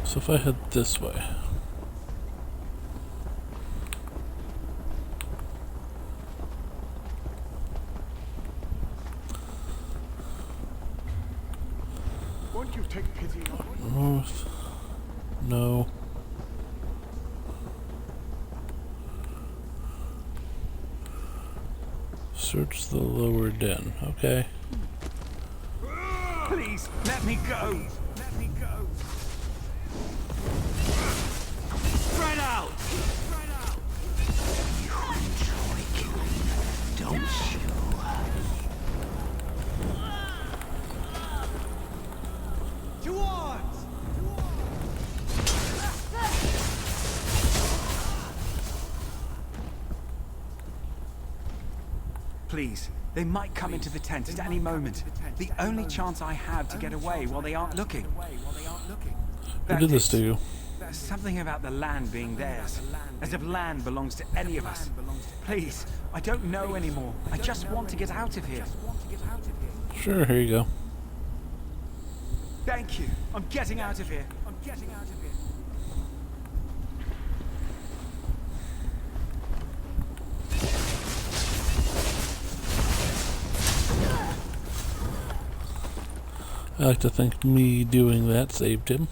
So if I head this way. Won't you take pity on me? North. No. Search the lower den. Okay. Please, let me go. Let me go. Spread out. Spread out. You enjoy killing, don't you? Towards. Please, they might come into the tent at any moment. The only chance I have to get away while they aren't looking. Who did this to you? There's something about the land being theirs, as if land belongs to any of us. Please, I don't know anymore. I just want to get out of here. Sure, here you go. Thank you. I'm getting out of here. I'm getting out of here. I like to think me doing that saved him.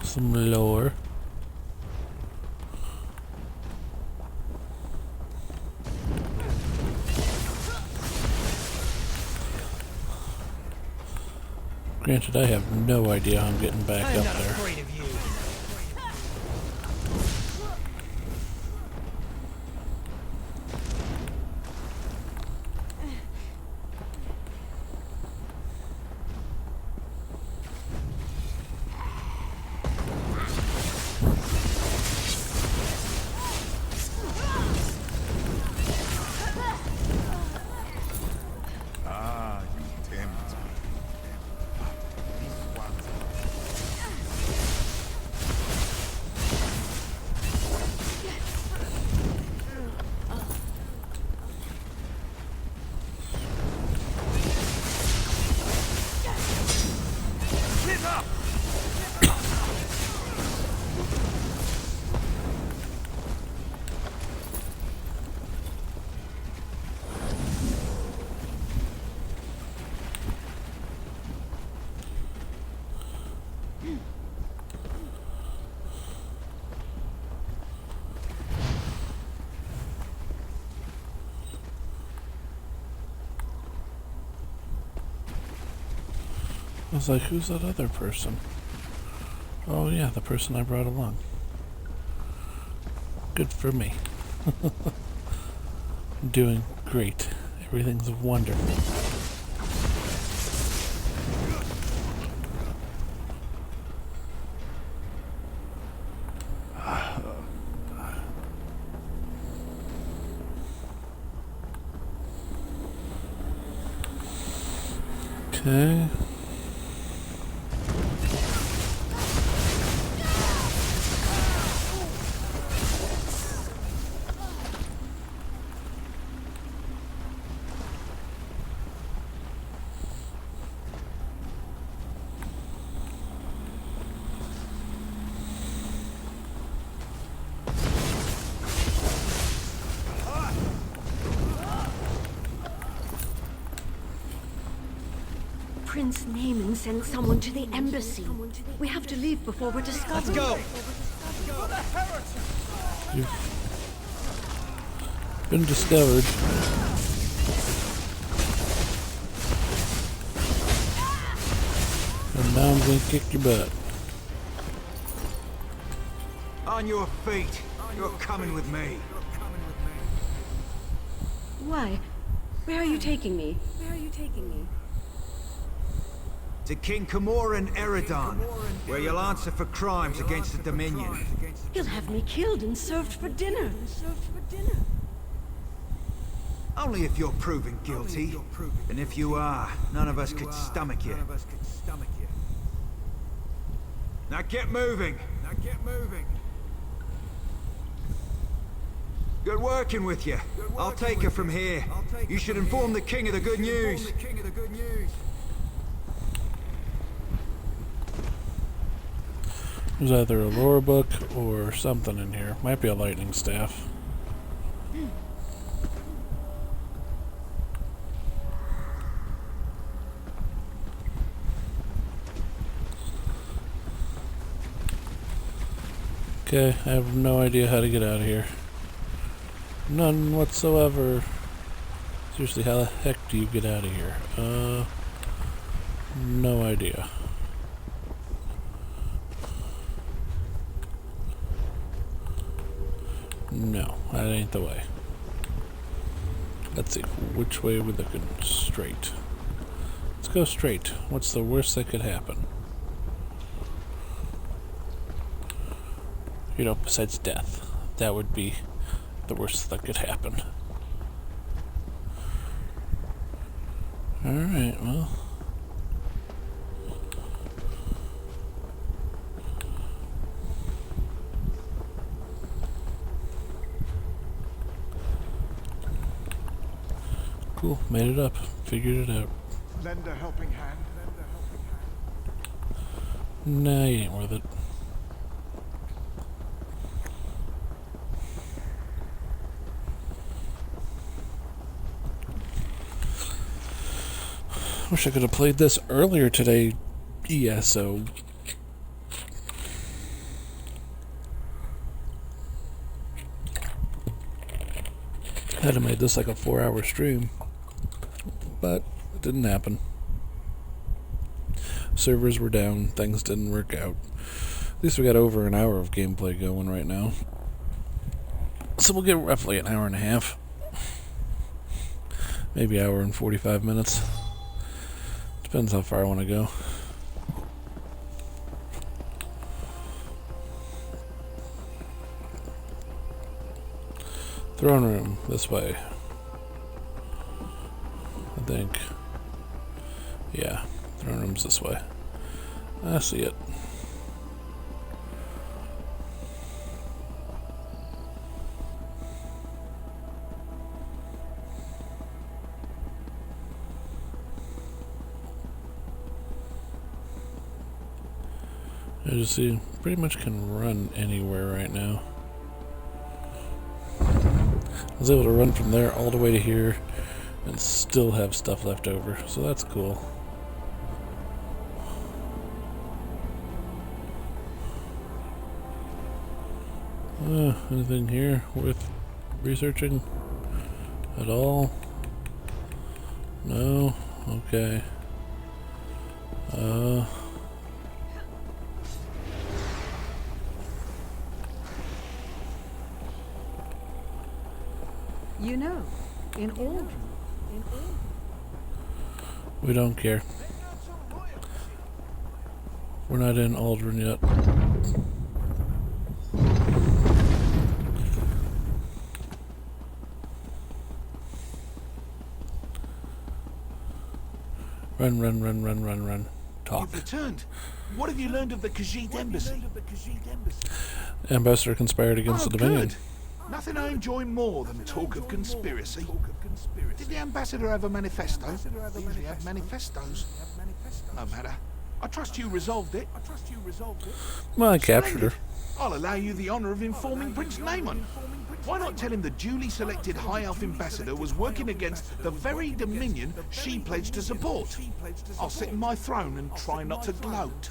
Some lore. Granted, I have no idea how I'm getting back up there. I was like, who's that other person? Oh yeah, the person I brought along. Good for me. I'm doing great. Everything's wonderful. Okay. Prince Naaman sent someone to the embassy. We have to leave before we're discovered. Let's go! You've been discovered. And now I'm gonna kick your butt. On your feet. You're coming with me. Why? Where are you taking me? Where are you taking me? To King Camoran Eredon, where you'll answer for crimes against the Dominion. He'll have me killed and served for dinner. Only if you're proven guilty. And if you are, none of us could stomach you. Now get moving. Good working with you. I'll take her from here. You should inform the king of the good news. There's either a lore book or something in here. Might be a lightning staff. Okay, I have no idea how to get out of here. None whatsoever. Seriously, how the heck do you get out of here? No idea. No, that ain't the way. Let's see, which way are we looking? Straight. Let's go straight. What's the worst that could happen? You know, besides death. That would be the worst that could happen. Alright, well. Cool, made it up. Figured it out. Lend a helping hand. Nah, you ain't worth it. Wish I could have played this earlier today, ESO. I'd have made this like a 4-hour stream, but it didn't happen. Servers were down, things didn't work out. At least we got over an hour of gameplay going right now. So we'll get roughly an hour and a half. Maybe hour and 45 minutes. Depends how far I want to go. Throne room, this way. I think. Yeah, throne room's this way. I see it. As you see, pretty much can run anywhere right now. I was able to run from there all the way to here and still have stuff left over, so that's cool. Anything here worth researching at all? No? Okay. You know, in Aldrin. We don't care. We're not in Aldrin yet. Run. Talk. You've returned. What have you learned of the Khajiit embassy? Ambassador conspired against the Dominion. Good. Nothing I enjoy more than talk of conspiracy. Did the ambassador have a manifesto? They usually have manifestos. No matter. I trust you resolved it. Well, I captured her. I'll allow you the honour of informing Prince Naemon. Why not tell him the duly selected High Elf ambassador was working against the very Dominion she pledged to support? I'll sit in my throne and try not to gloat.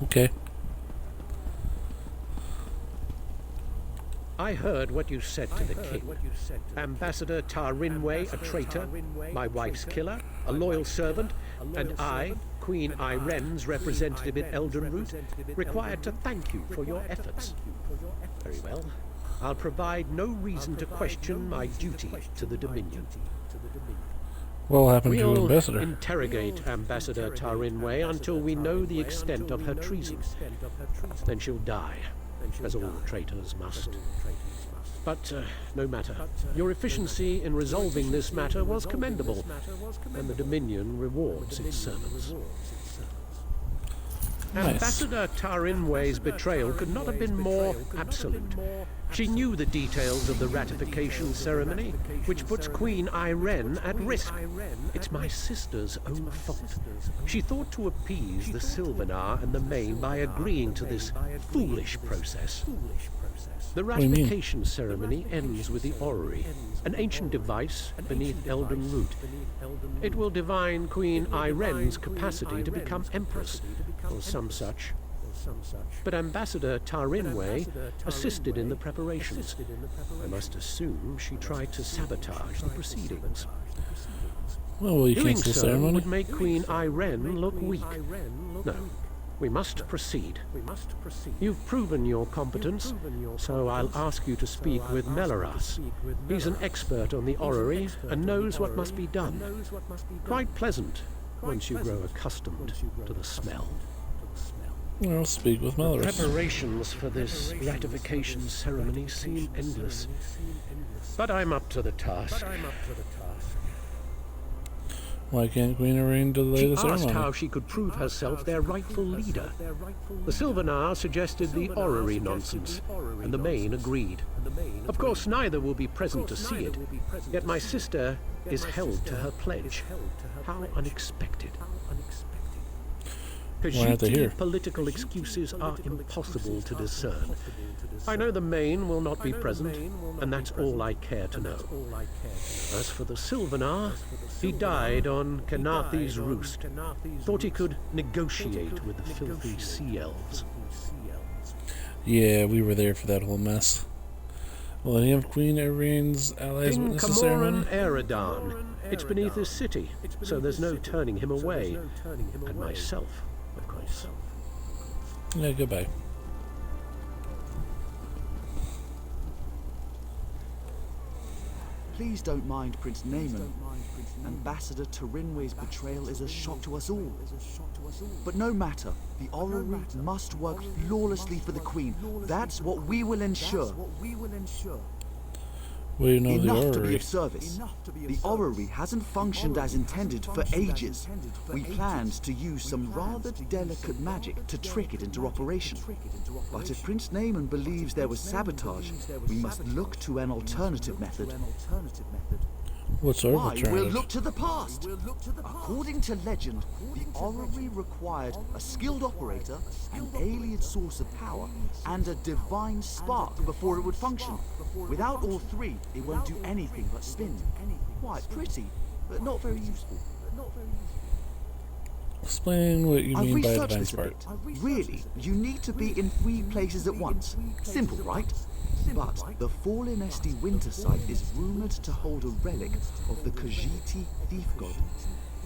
Okay. I heard what you said to the king. Ambassador Tarinwe, a traitor, my wife's killer, a loyal servant, and I, Queen Iren's representative in Eldenroot, required to thank you for your efforts. Very well. I'll provide no reason to question my duty to the Dominion. What will happen to Ambassador? We'll interrogate Ambassador Tarinwe until we know the extent of her treason. Then she'll die, as all traitors must. But no matter. Your efficiency in resolving this matter was commendable, and the Dominion rewards its servants. Nice. Ambassador Tarinwe's betrayal could not have been more absolute. She knew the details of the ratification ceremony, which puts Queen Iren at risk. It's my sister's own fault. She thought to appease the Sylvanar and the Main by agreeing to this foolish process. The ratification ceremony ends with the orrery, an ancient device beneath Eldenroot. It will divine Queen Iren's capacity to become empress, or some such. But Ambassador Tarinwe assisted in the preparations. I must assume she tried to sabotage the proceedings. Well, will you Doing cancel the so ceremony? would make Queen Iren look weak. No. We must proceed. You've proven your competence, so I'll ask you to speak with Melaras. He's an expert on the orrery and knows what must be done. Quite pleasant once you grow accustomed to the smell. I'll speak with Melaras. Preparations for this ratification ceremony seem endless, but I'm up to the task. Why can't Queen Iren delay the She ceremony? asked how she could prove herself their rightful leader. The Sylvanar suggested the orrery nonsense, and the Main agreed. Of course, neither will be present to see it, yet my sister is held to her pledge. How unexpected. Why aren't they here? Khajiit political excuses are impossible to discern. I know the Main will not be present, and that's all I care to know. As for the Sylvanar, he died on Kenathi's roost. Thought he could negotiate with the filthy sea elves. Yeah, we were there for that whole mess. Will any of Queen Irene's allies King witness the ceremony? Eradan. It's beneath his city, so there's no turning him away. And myself, of course. Yeah, goodbye. Please don't mind Prince Naaman. Ambassador Turinwe's betrayal is a shock to us all. But no matter, the orrery must work flawlessly for the Queen. That's what we will ensure. Well, you know, Enough the to be orrery. of service. The orrery hasn't functioned as intended for ages. We planned to use some rather delicate magic to trick it into operation. But if Prince Naaman believes there was sabotage, we must look to an alternative method. What sort of Why? alternative? We'll look to the past. According to legend, the orrery required a skilled operator, an alien source of power, and a divine spark before it would function. Without all three, it won't do anything but spin. Quite pretty, but not very useful. Explain what you I've mean by researched divine this a spark. bit. Really, you need to be in 3 places at once. Simple, right? But the Fallen Esti winter site is rumored to hold a relic of the Khajiit thief god.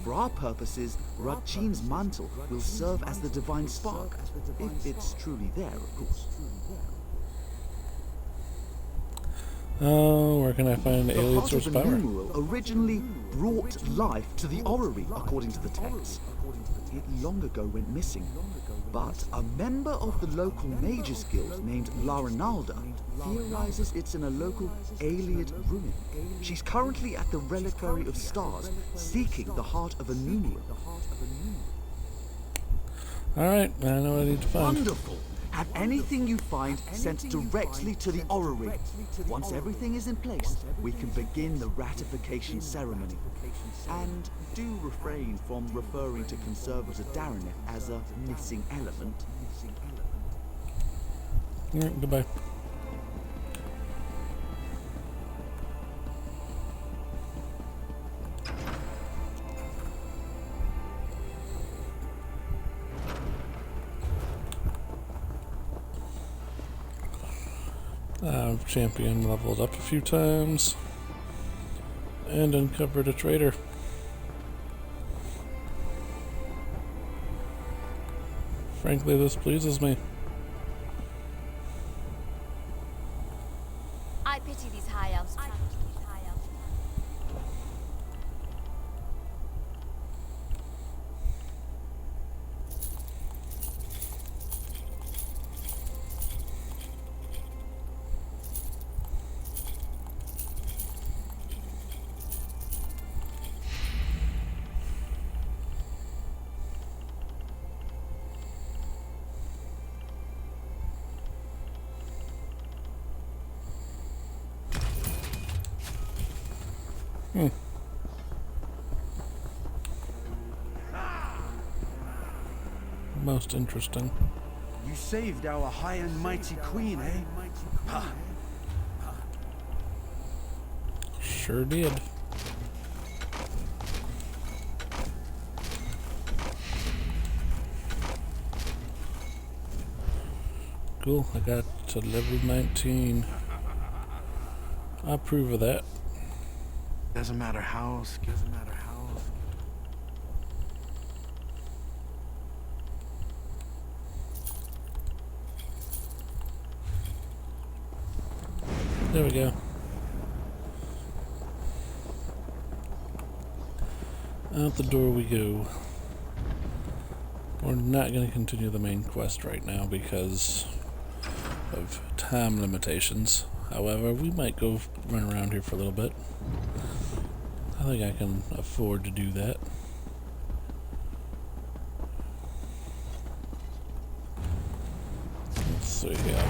For our purposes, Radchin's mantle will serve as the divine spark, if it's truly there, of course. Oh, where can I find the The alien heart source of of the power? numeral originally brought life to the orrery, according to the texts. It long ago went missing, but a member of the local mages guild named Laranalda theorizes it's in a local Aeliad ruin. She's currently at the Reliquary of Stars, seeking the heart of a numeral. Alright, I know what I need to find. Wonderful! Have anything you find sent directly to the orrery. Once everything is in place, we can begin the ratification ceremony. And do refrain from referring to Conservator Darineth as a missing element. Alright, goodbye. Champion leveled up a few times and uncovered a traitor. Frankly, this pleases me. I pity these high elves. Most interesting. You saved our high and mighty queen, eh? Ha! Sure did. Cool, I got to level 19. I approve of that. Doesn't matter how skilled. There we go. Out the door we go. We're not going to continue the main quest right now because of time limitations. However, we might go run around here for a little bit. I think I can afford to do that. Let's see here.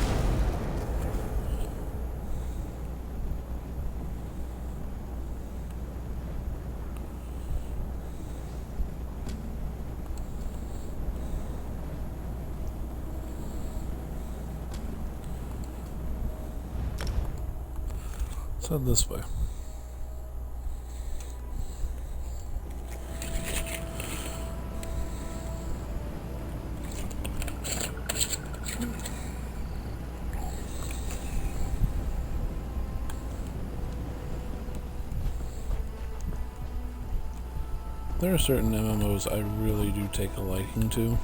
Let's head this way. There are certain MMOs I really do take a liking to.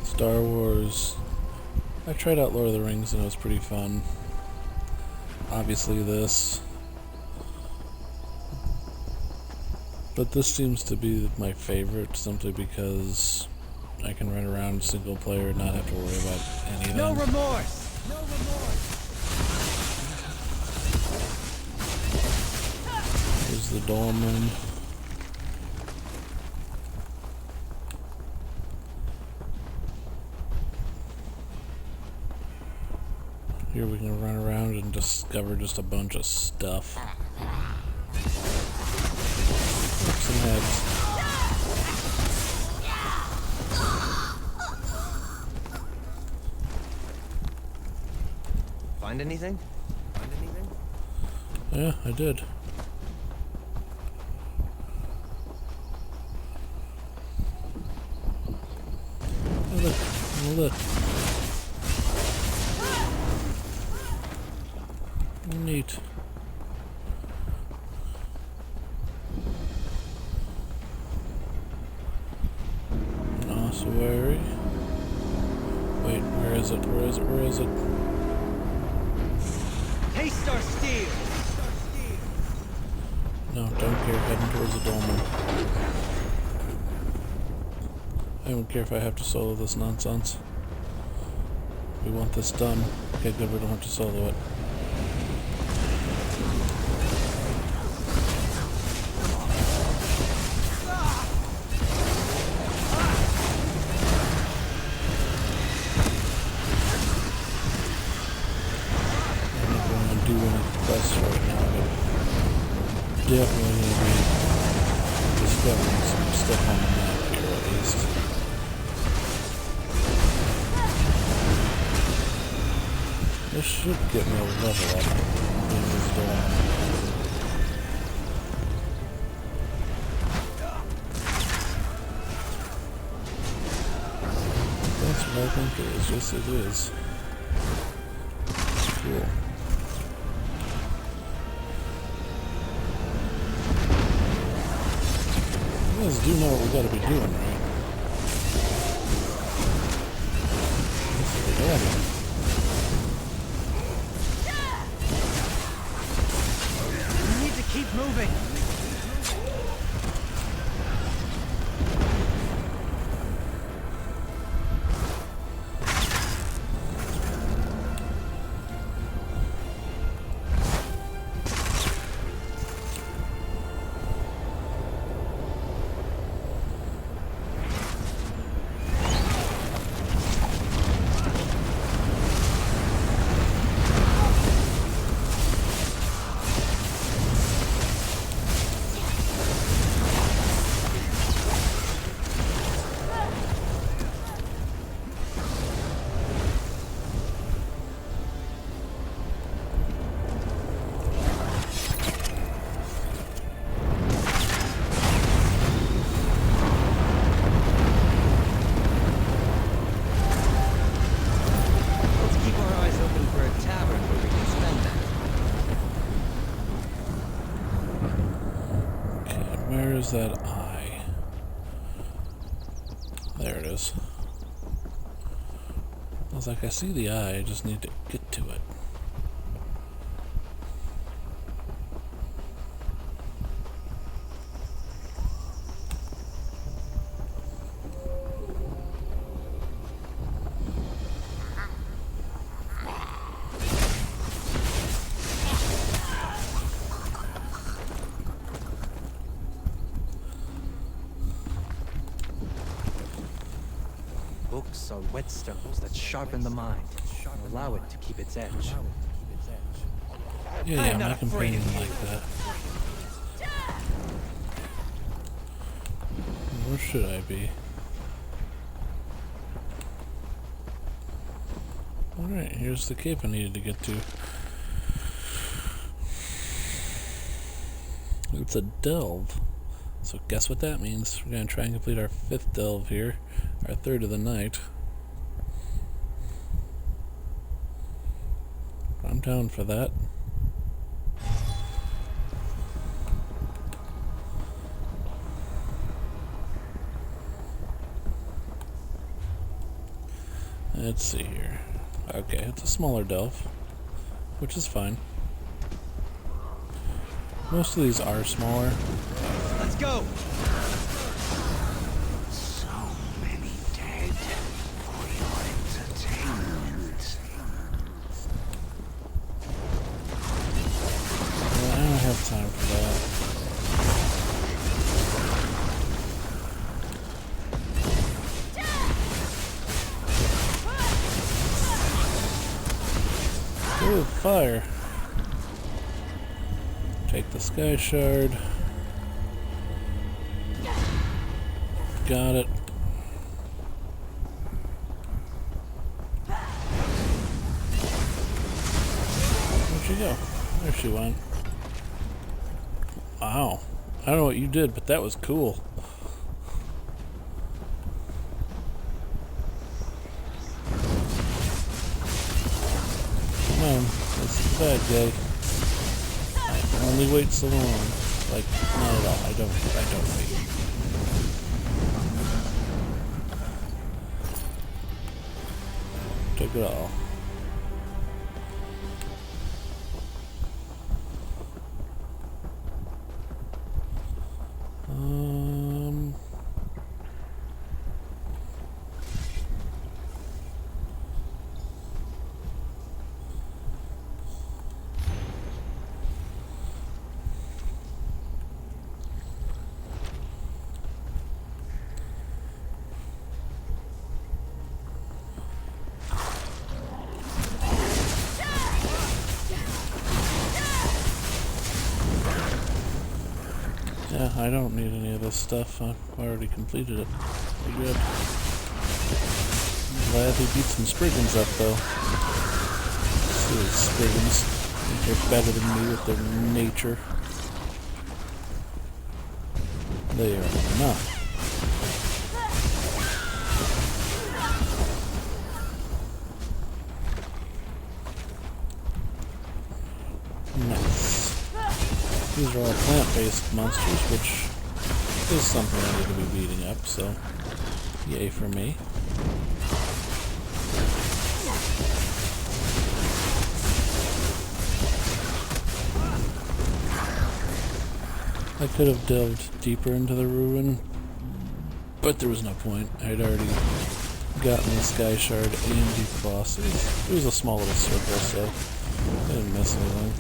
Star Wars. I tried out Lord of the Rings and it was pretty fun. Obviously this. But this seems to be my favorite simply because I can run around single player and not have to worry about anything. No remorse! No remorse! Here's the dolmen. Here we can run around and discover just a bunch of stuff. Some heads. Find anything? Find anything? Yeah, I did. Oh, look. Oh, look. Neat. Ossuary. Wait, where is it? Where is it? Where is it? Taste our steel! No, don't care. Heading towards the dolmen. I don't care if I have to solo this nonsense. We want this done. Okay, good. We don't have to solo it. Definitely going to be discovering some stuff on the map here at least. This should get me a level up in this door. That's what I think it is. Yes, it is. Cool. You guys do know what we gotta be doing, right? We need to keep moving. Where's that eye? There it is. I was like, I see the eye, I just need to get to it. Books are whetstones that sharpen the mind and allow it to keep its edge. Yeah, my companion like that. Where should I be? Alright, here's the cave I needed to get to. It's a delve. So guess what that means? We're going to try and complete our 5th delve here. Our 3rd of the night. I'm down for that. Let's see here. Okay, it's a smaller delve, which is fine. Most of these are smaller. Let's go! So many dead for your entertainment. I don't have time for that. Ooh, fire. Take the sky shard. Got it. Where'd she go? There she went. Wow. I don't know what you did, but that was cool. Come on, this is the bad guy. I only wait so long. Like, not at all. I don't wait. Took it all. Yeah, I don't need any of this stuff. I've already completed it. We're good. I'm glad he beat some Spriggans up, though. Silly Spriggans. Think they're better than me with their nature. They are not. Nice. These are all plant-based monsters, which is something I need to be beating up, so yay for me. I could have delved deeper into the ruin, but there was no point. I'd already gotten the Sky Shard and beat the boss. It was a small little circle, so I didn't miss anything.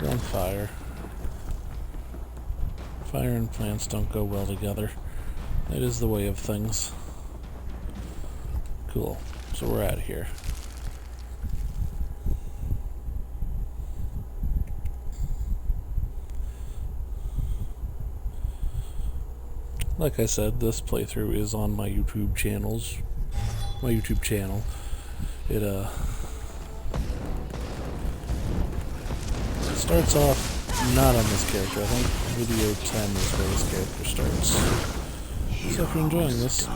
On fire. Fire and plants don't go well together. That is the way of things. Cool. So we're out of here. Like I said, this playthrough is on my YouTube channel. It starts off not on this character. I think video 10 is where this character starts. So if you're enjoying this,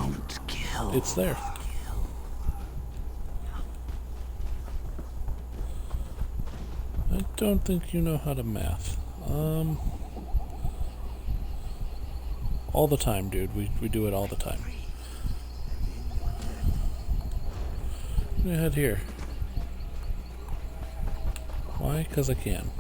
it's there. I don't think you know how to math. All the time, dude. We do it all the time. I'm gonna head here. Why? 'Cause I can.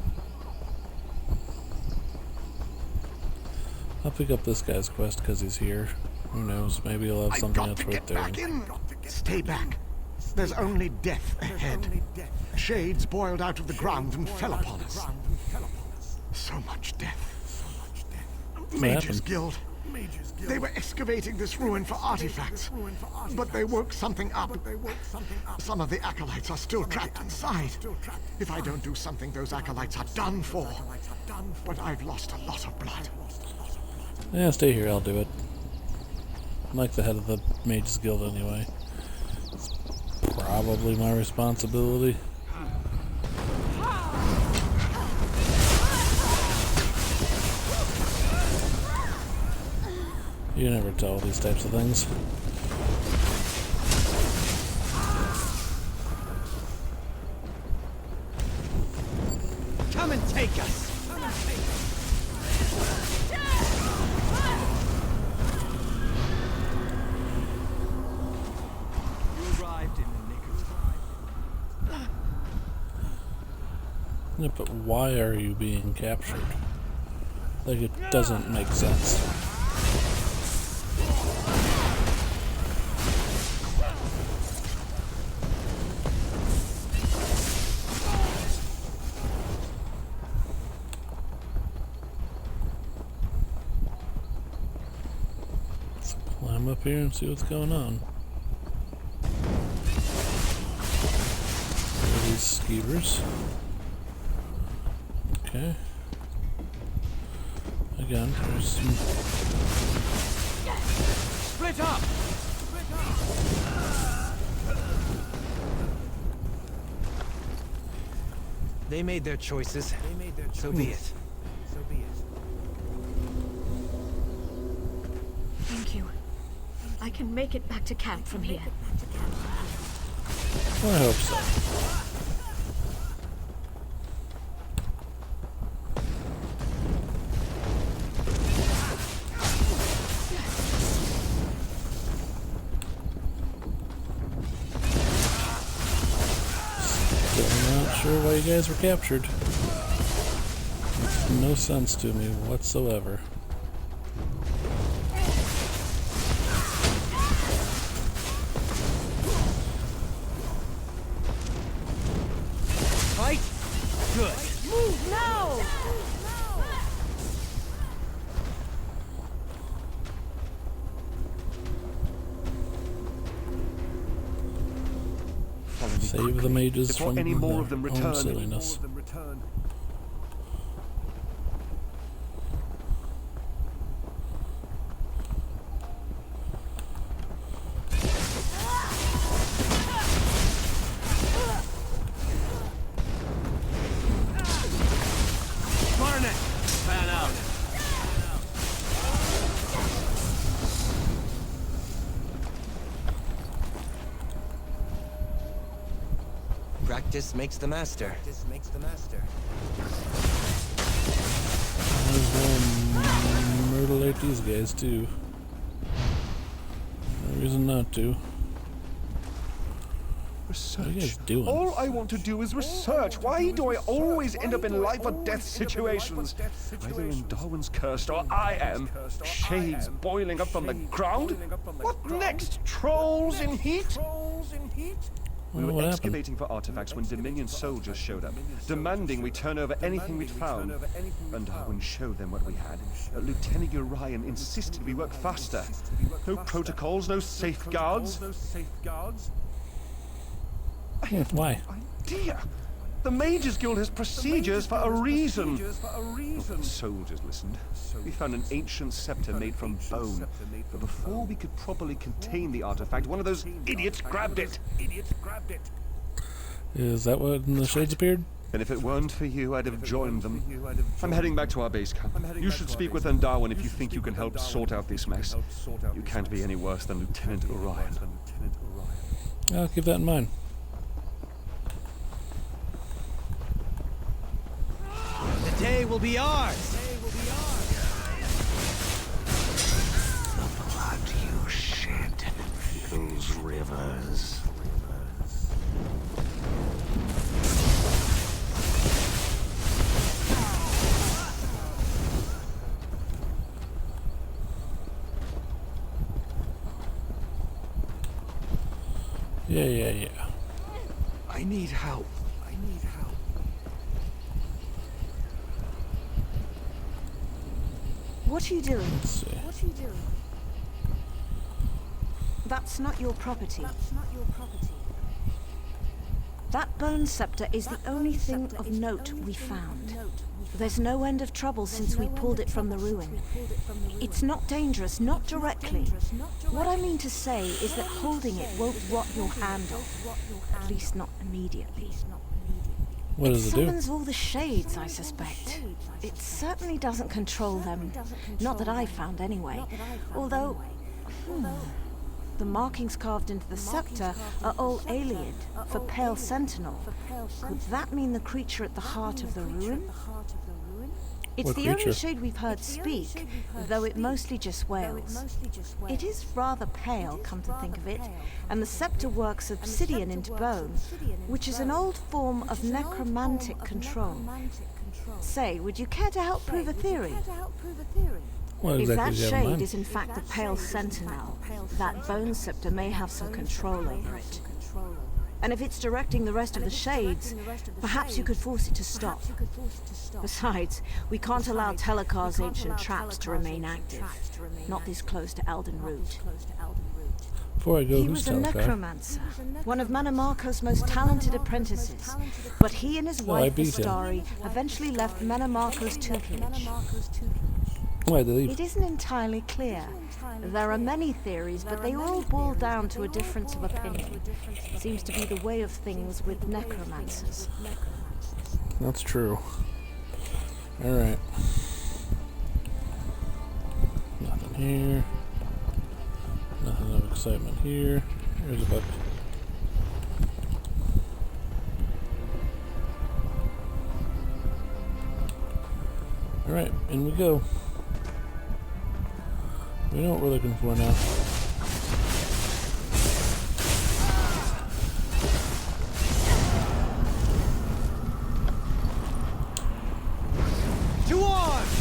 I'll pick up this guy's quest because he's here. Who knows? Maybe he'll have something else worth doing. Stay back. There's only death ahead. Shades boiled out of the ground and fell upon us. So much death. Mages Guild. They were excavating this ruin for artifacts, but they woke something up. Some of the acolytes are still trapped inside. If I don't do something, those acolytes are done for. But I've lost a lot of blood. Yeah, stay here, I'll do it. I'm like the head of the Mages Guild anyway. It's probably my responsibility. You never tell these types of things. Come and take us! You arrived in the nick of time. Yeah, but why are you being captured? Like, it doesn't make sense. Let's climb up here and see what's going on. There are these skeevers. Okay. Again, there's some... Split up! They made their choices. So be it. Thank you. I can make it back to camp from here. I hope so. Sure why you guys were captured. Makes no sense to me whatsoever. Fight? Good. Move now! Save the mages before from any more of them their return. own silliness. Practice makes the master. I'll mutilate these guys too. No reason not to. Research. What are you guys doing? All I want to do is research. Why do I always end up in life or death situations? Either in Darwin's Cursed or I am. Shades boiling up from the ground? What next? Trolls in heat? We were excavating for artifacts when Dominion soldiers showed up, demanding we turn over anything we'd found. And Darwin showed them what we had. Lieutenant Orion insisted we work faster. No protocols, no safeguards. Why? Idea. The Mages Guild has procedures for a reason. The soldiers listened. We found an ancient scepter made from bone. But before we could properly contain the artifact, one of those idiots grabbed it. Is that when the shades appeared? And if it weren't for you, I'd have joined them. I'm heading back to our base camp. You should speak with Darwin if you think you can help sort out this mess. You can't be any worse than Lieutenant Orion. I'll keep that in mind. The day will be ours! The blood you shed fills rivers. Yeah. I need help. What are you doing? Let's see. That's not your property. That bone scepter is the only thing of note we found. There's no end of trouble since we pulled it from the ruin. It's not dangerous, not directly. What I mean to say is that holding it won't rot your hand off. At least not immediately. What does it do? summons all the shades, I suspect. It certainly doesn't control them. Not that I found anyway. Although, the markings carved into the scepter are all Aliad, for Pale Sentinel. Could that mean the creature at the heart of the ruin? It's What the only creature? shade we've heard speak, though it mostly just wails. It is rather pale, come to think of it, and the scepter works obsidian into bone, which is an old form of necromantic control. Say, would you care to help prove a theory? What If that exactly do you have in shade mind? is in fact the Pale Sentinel, that bone scepter may have some control over it. And if it's directing the rest of the shades, perhaps you could force it to stop. Besides, we can't allow Telekar's ancient traps to remain active. Not this close to Elden Root. Before I go, He who's was a Telekar? necromancer, one of Manamarco's most talented apprentices. But he and his I wife, beat him. Astari, eventually left Manamarco's tutelage. Why did they leave? It isn't entirely clear. There are many theories, but they all boil down to a difference of opinion. Seems to be the way of things with necromancers. That's true. Alright. Nothing here. Nothing of excitement here. Here's a book. Alright, in we go. We know what we're looking for now. To arms!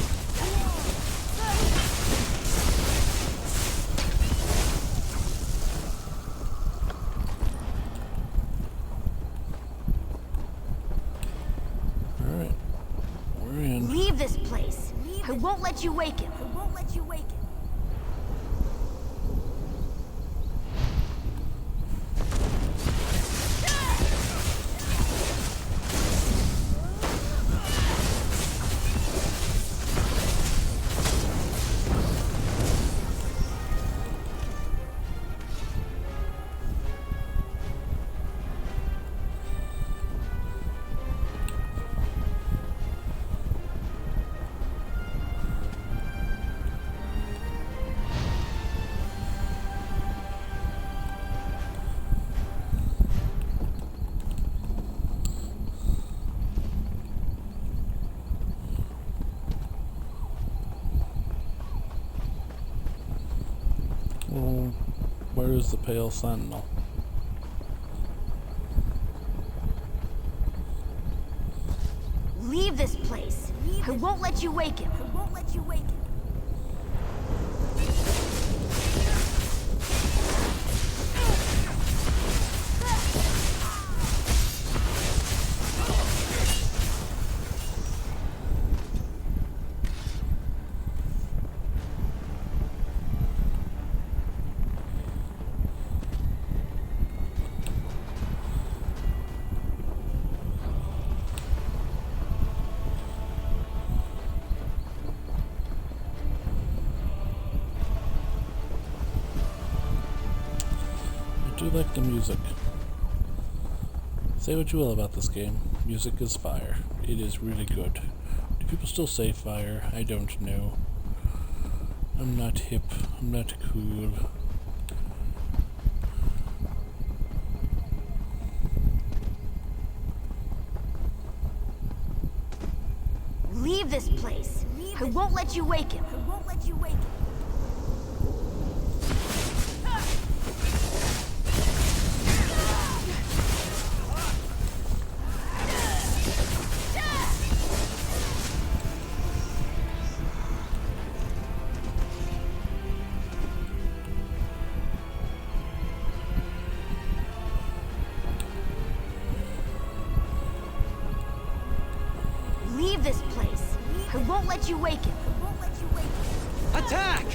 Alright. We're in. Leave this place. I won't let you wake him. Well, where is the Pale Sentinel? Leave this place. I won't let you wake him. I do like the music. Say what you will about this game. Music is fire. It is really good. Do people still say fire? I don't know. I'm not hip. I'm not cool. Leave this place. I won't let you wake him. Leave this place. I won't let you wake him. Attack!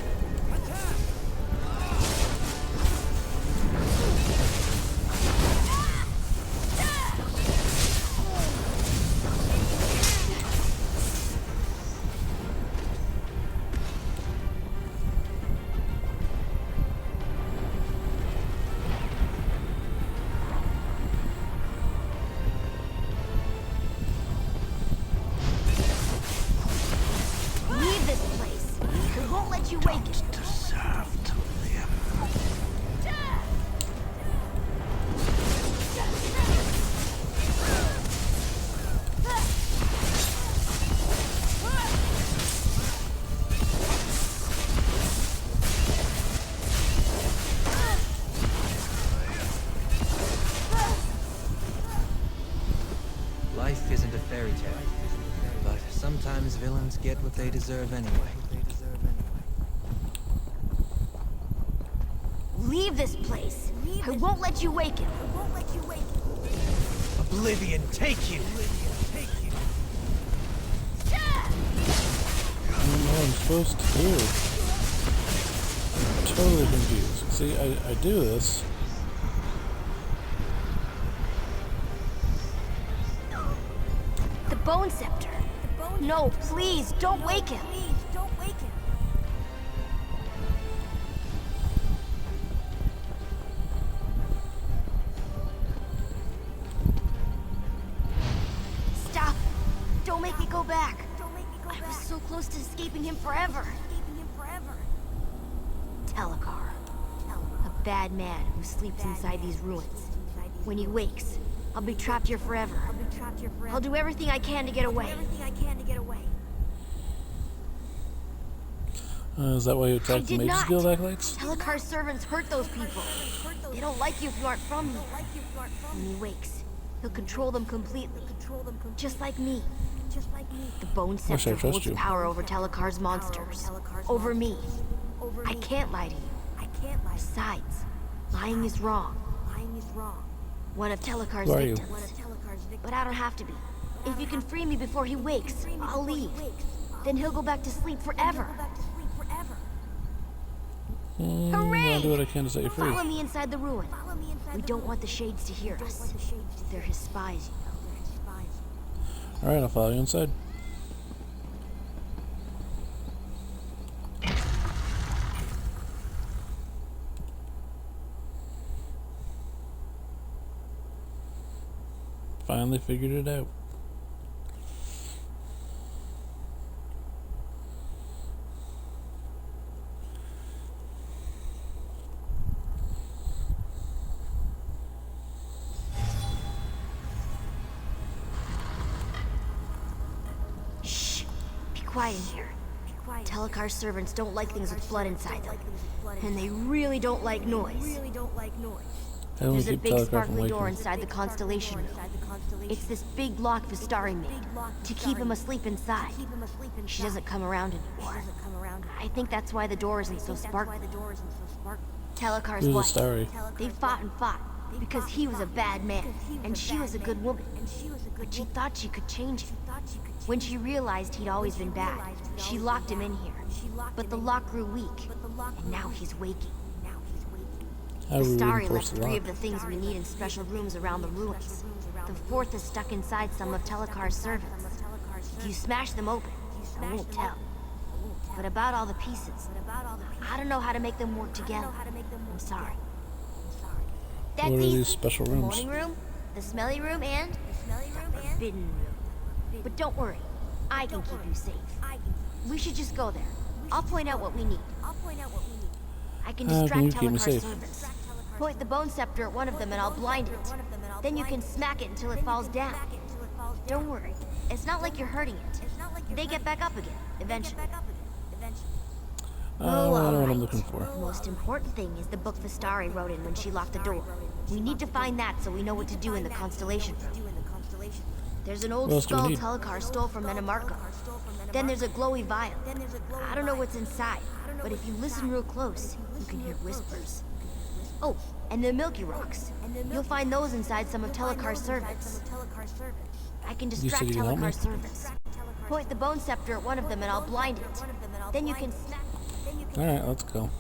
Sometimes villains get what they deserve anyway. Leave this place. I won't let you wake him. Oblivion, take you! I don't know what I'm supposed to do. I'm totally confused. See, I do this. The Bone Scepter. No, please, don't wake him. Stop. Don't make me go back. I was so close to escaping him forever. Telekar. A bad man who sleeps inside these ruins. When he wakes, I'll be trapped here forever. I'll do everything I can to get away. Is that why you attacked the Mage's Guild acolytes? Telekar's servants hurt those people. They don't like you if you aren't from here. When he wakes, he'll control them completely. Just like me. The Bone Scepter holds power over Telekar's monsters. Over me. I can't lie to you. Besides, lying is wrong. One of Telekar's victims. But I don't have to be. If you can free me before he wakes, I'll leave. Then he'll go back to sleep forever. Hooray! I'll do what I can to set you free. Follow me inside the ruin. We don't want the Shades to hear us. They're his spies, you know. Alright, I'll follow you inside. Finally figured it out. Shh! Be quiet in here. Telekar's servants don't like things with blood inside them. And they really don't like noise. There's a big sparkly door inside the Constellation Room. It's this big lock Vistari made, to keep him asleep inside. She doesn't come around anymore. I think that's why the door isn't so sparkly. Telekar's wife. They fought and fought, because he was a bad man, and she was a good woman. But she thought she could change him. When she realized he'd always been bad, she locked him in here. But the lock grew weak, and now he's waking. Vistari left 3 of the things we need in special rooms around the ruins. The 4th is stuck inside some of Telekar's servants. If you smash them open, I won't tell. But about all the pieces, I don't know how to make them work together. I'm sorry. That's what are easy. these special rooms? The morning room, the smelly room, and the forbidden room. But don't worry, I can keep you safe. We should just go there. I'll point out what we need. I can distract Telekar's servants. Point the Bone Scepter at one of them and I'll blind it. Then you can smack it until it falls down. Don't worry, it's not like you're hurting it. They get back up again, eventually. I know what I'm looking for. The most important thing is the book Vistari wrote in when she locked the door. We need to find that so we know what to do in the Constellation Room. There's an old skull Telekar stole from Menamarco. Then there's a glowy vial. I don't know what's inside, but if you listen real close, you can hear whispers. Oh, and the Milky Rocks. You'll find those inside some of Telekar's servants. I can distract Telekar's servants. Point the Bone Scepter at one of them and I'll blind it. Then you can snap. Alright, let's go.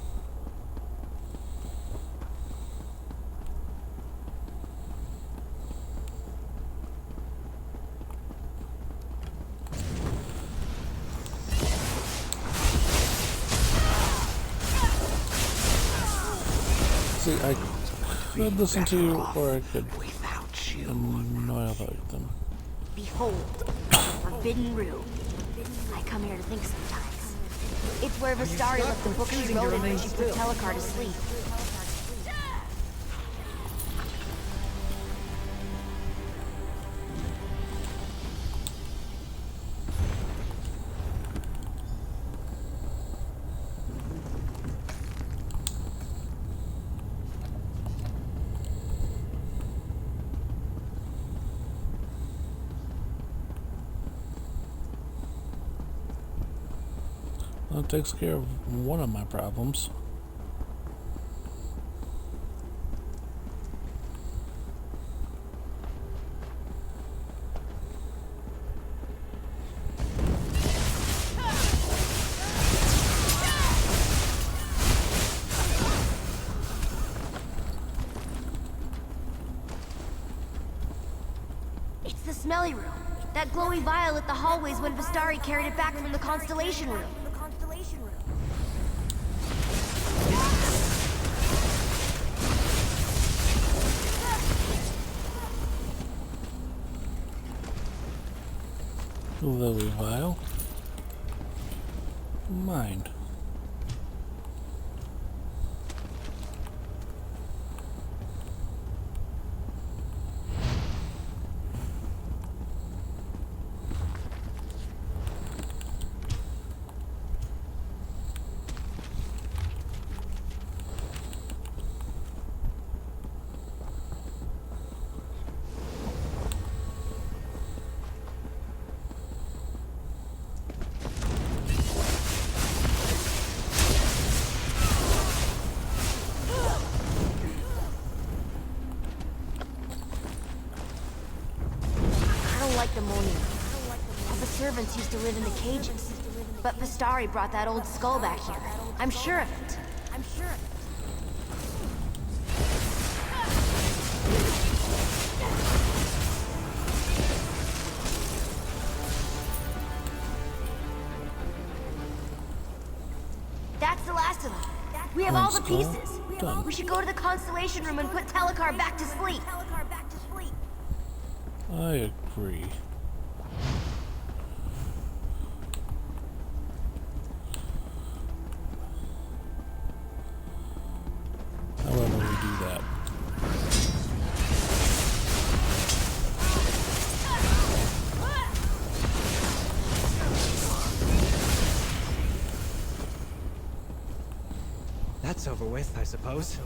See, I could listen to you, or I could annoy them. Behold, the Forbidden Room. I come here to think sometimes. It's where Vistari left the book she wrote in when she put Telekar to sleep. That takes care of one of my problems. It's the smelly room. That glowy vial lit the hallways when Vistari carried it back from the constellation room. Lily vial. Mine. Like the morning. All the servants used to live in the cages. But Vistari brought that old skull back here. I'm sure of it. That's the last of them. We have all the pieces. Done. We should go to the constellation room and put Telekar back to sleep. I agree. However we do that. That's over with, I suppose.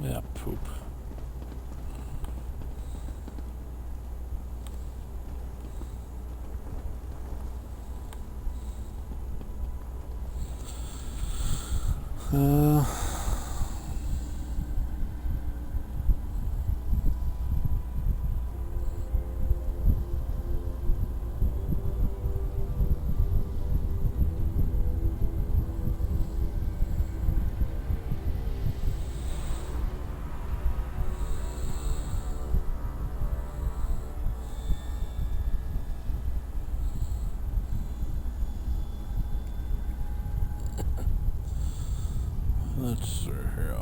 Yeah, poop. Let's see here.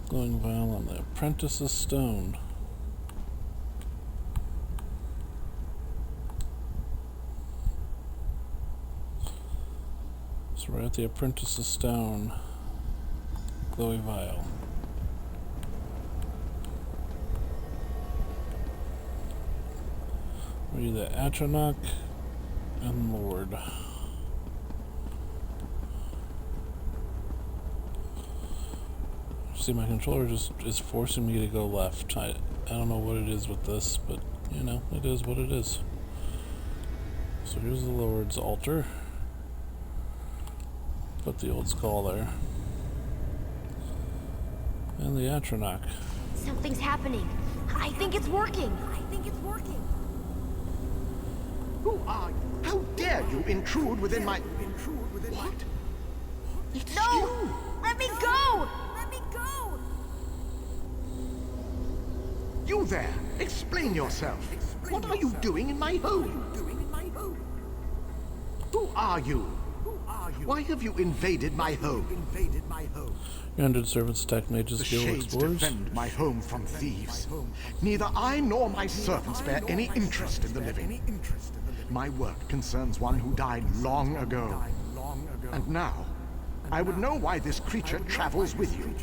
Glowing vial on the apprentice's stone. So we're at the apprentice's stone. Glowy vial. We're either Atronach and Lord. See, my controller just is forcing me to go left. I don't know what it is with this, but you know, it is what it is. So here's the Lord's altar. Put the old skull there. And the Atronach. Something's happening. I think it's working. Who are you? How dare you intrude within my... What? It's No! you! Let me go! You there! Explain yourself! What are you doing in my home? Who are you? Why have you invaded my home? Your 100 servants attack mages, The guild shades explorers. defend my home from thieves. Neither I nor my servants bear any interest in the living. My work concerns one who died long ago. And now, I would know why this creature travels with you.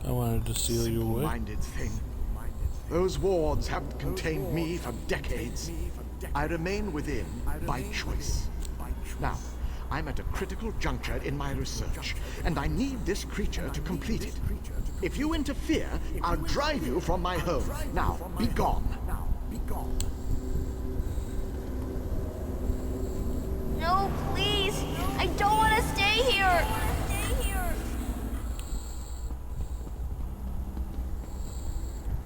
I wanted to seal you away. Minded thing. Those wards have contained me for decades. I remain within by choice. Now, I'm at a critical juncture in my research, and I need this creature to complete it. If you interfere, I'll drive you from my home. Now, be gone. No, please! I don't want to stay here!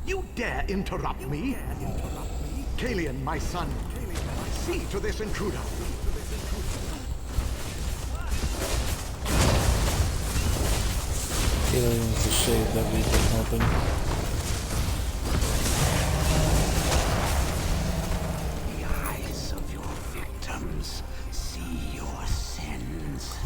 You dare interrupt me? Kalian, my son, see to this intruder. Alien's the shade that we've been helping. The eyes of your victims see your sins.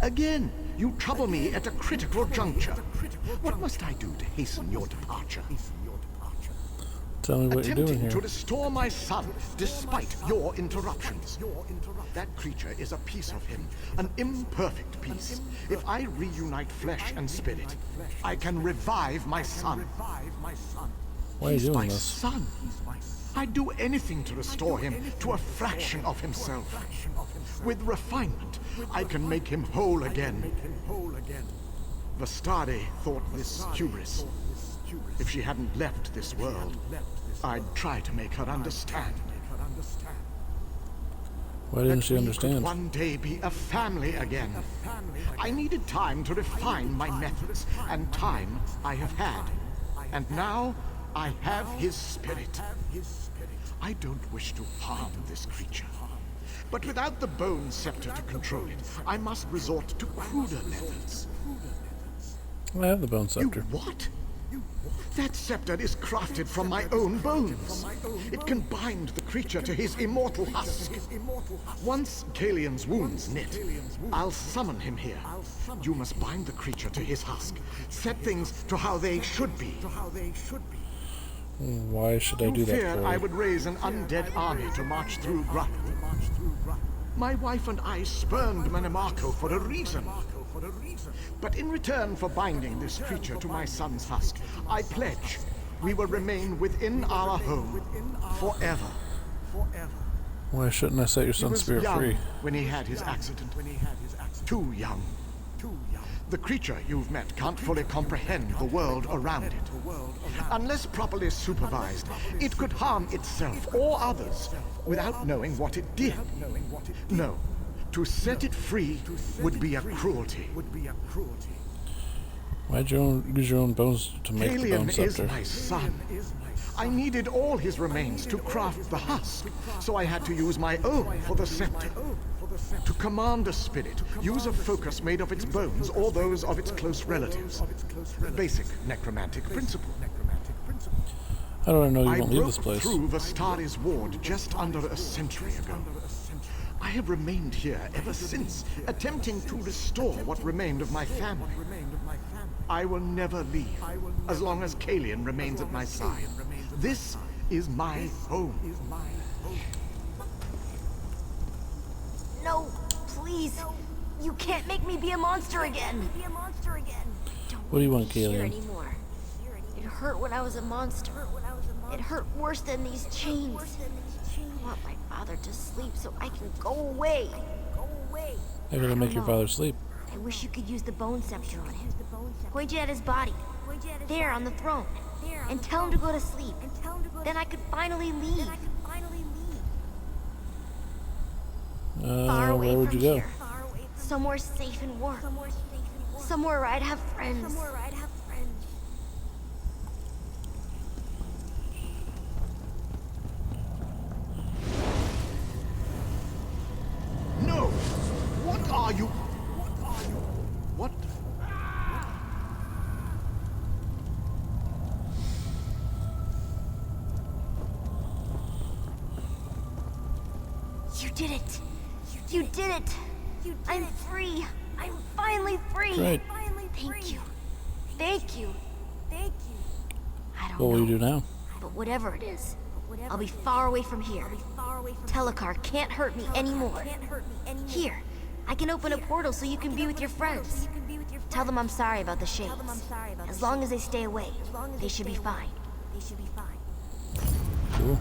Again, you trouble me at a critical juncture. What must I do to hasten your departure? Tell me what you're doing Attempting here. to restore my son, despite your interruptions. That creature is a piece of him, an imperfect piece. If I reunite flesh and spirit, I can revive my son. Why are you doing my this? son. I'd do anything to restore him to a fraction of himself. With refinement, I can make him whole again. Vastari thought this hubris. If she hadn't left this world, I'd try to make her understand. Why didn't she That we understand? could one day be a family again. I needed time to refine my methods, and time I have had. And now I have his spirit. I don't wish to harm this creature. But without the bone scepter to control it, I must resort to cruder methods. I have the bone scepter. You what? That scepter is crafted from my own bones. It can bind the creature to his immortal husk. Once Kalian's wounds knit, I'll summon him here. You must bind the creature to his husk. Set things to how they should be. Why should I do that Feared for I you? would raise an undead army to march through Grunt. My wife and I spurned Manimarco for a reason. But in return for binding this creature to my son's husk, I pledge we will remain within our home forever. Why shouldn't I set your He son's was spirit young free? when he had his accident. Too young. The creature you've met can't fully comprehend the world around it. Unless properly supervised, it could harm itself or others without knowing what it did. No, to set it free would be a cruelty. Why'd you use your own bones to make the bone Kalian is scepter? my son. I needed all his remains to craft the husk, so I had to use my own for the scepter. To command a spirit, use a focus made of its bones or those of its close relatives. Basic necromantic principle. How do I know you I won't leave broke this place? through Vastari's ward just under a century ago. I have remained here ever since, attempting to restore what remained of my family. I will never leave, as long as Kalian remains at my side. This is my home. No, please. You can't make me be a monster again. What do you want, Here Kalian? anymore. It hurt when I was a monster. It hurt worse than these chains. I want my father to sleep so I can go away. I gotta make your father sleep. I wish you could use the bone scepter on him. Point it at his body. There on the throne. And tell him to go to sleep. Then I could finally leave. Far away Where would from you go? here. Somewhere safe and warm. Somewhere where I'd have friends. did it. You did it. I'm free. I'm finally free. Right. Thank you. Thank you. I don't What will know. you do now? But whatever it is, I'll be far away from here. Telecar can't hurt me anymore. Here, I can open a portal so you can be with your friends. Tell them I'm sorry about the shades. As long as they stay away, they should be fine. Cool.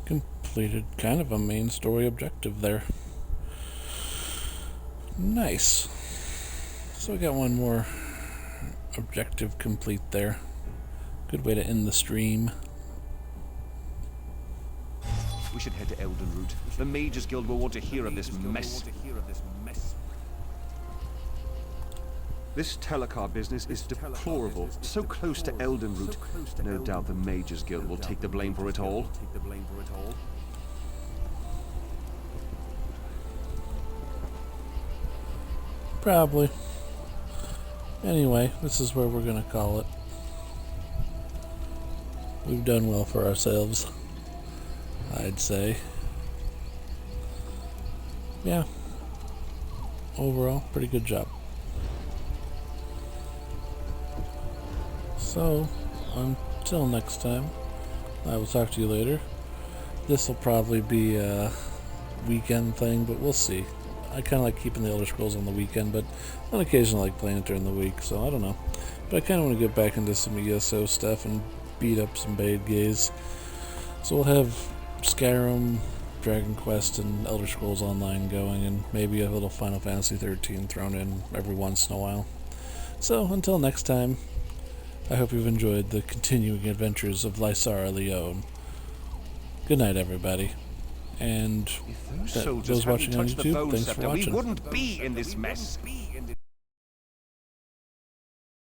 Completed kind of a main story objective there. Nice. So we got one more objective complete there. Good way to end the stream. We should head to Eldenroot. The Mages Guild will want to hear of this mess. This Telecar business is deplorable. So close to Eldenroot. No doubt the Mages Guild will take the blame for it all. Probably. Anyway, this is where we're gonna call it. We've done well for ourselves, I'd say. Yeah. Overall, pretty good job. So, until next time, I will talk to you later. This will probably be a weekend thing, but we'll see. I kind of like keeping the Elder Scrolls on the weekend, but on occasion I like playing it during the week, so I don't know. But I kind of want to get back into some ESO stuff and beat up some bad gays. So we'll have Skyrim, Dragon Quest, and Elder Scrolls Online going, and maybe a little Final Fantasy 13 thrown in every once in a while. So until next time, I hope you've enjoyed the continuing adventures of Lysara Lionne. Good night, everybody. And Those soldiers those watching on hadn't touched the YouTube, bone thanks for scepter, we watching. wouldn't be in this mess.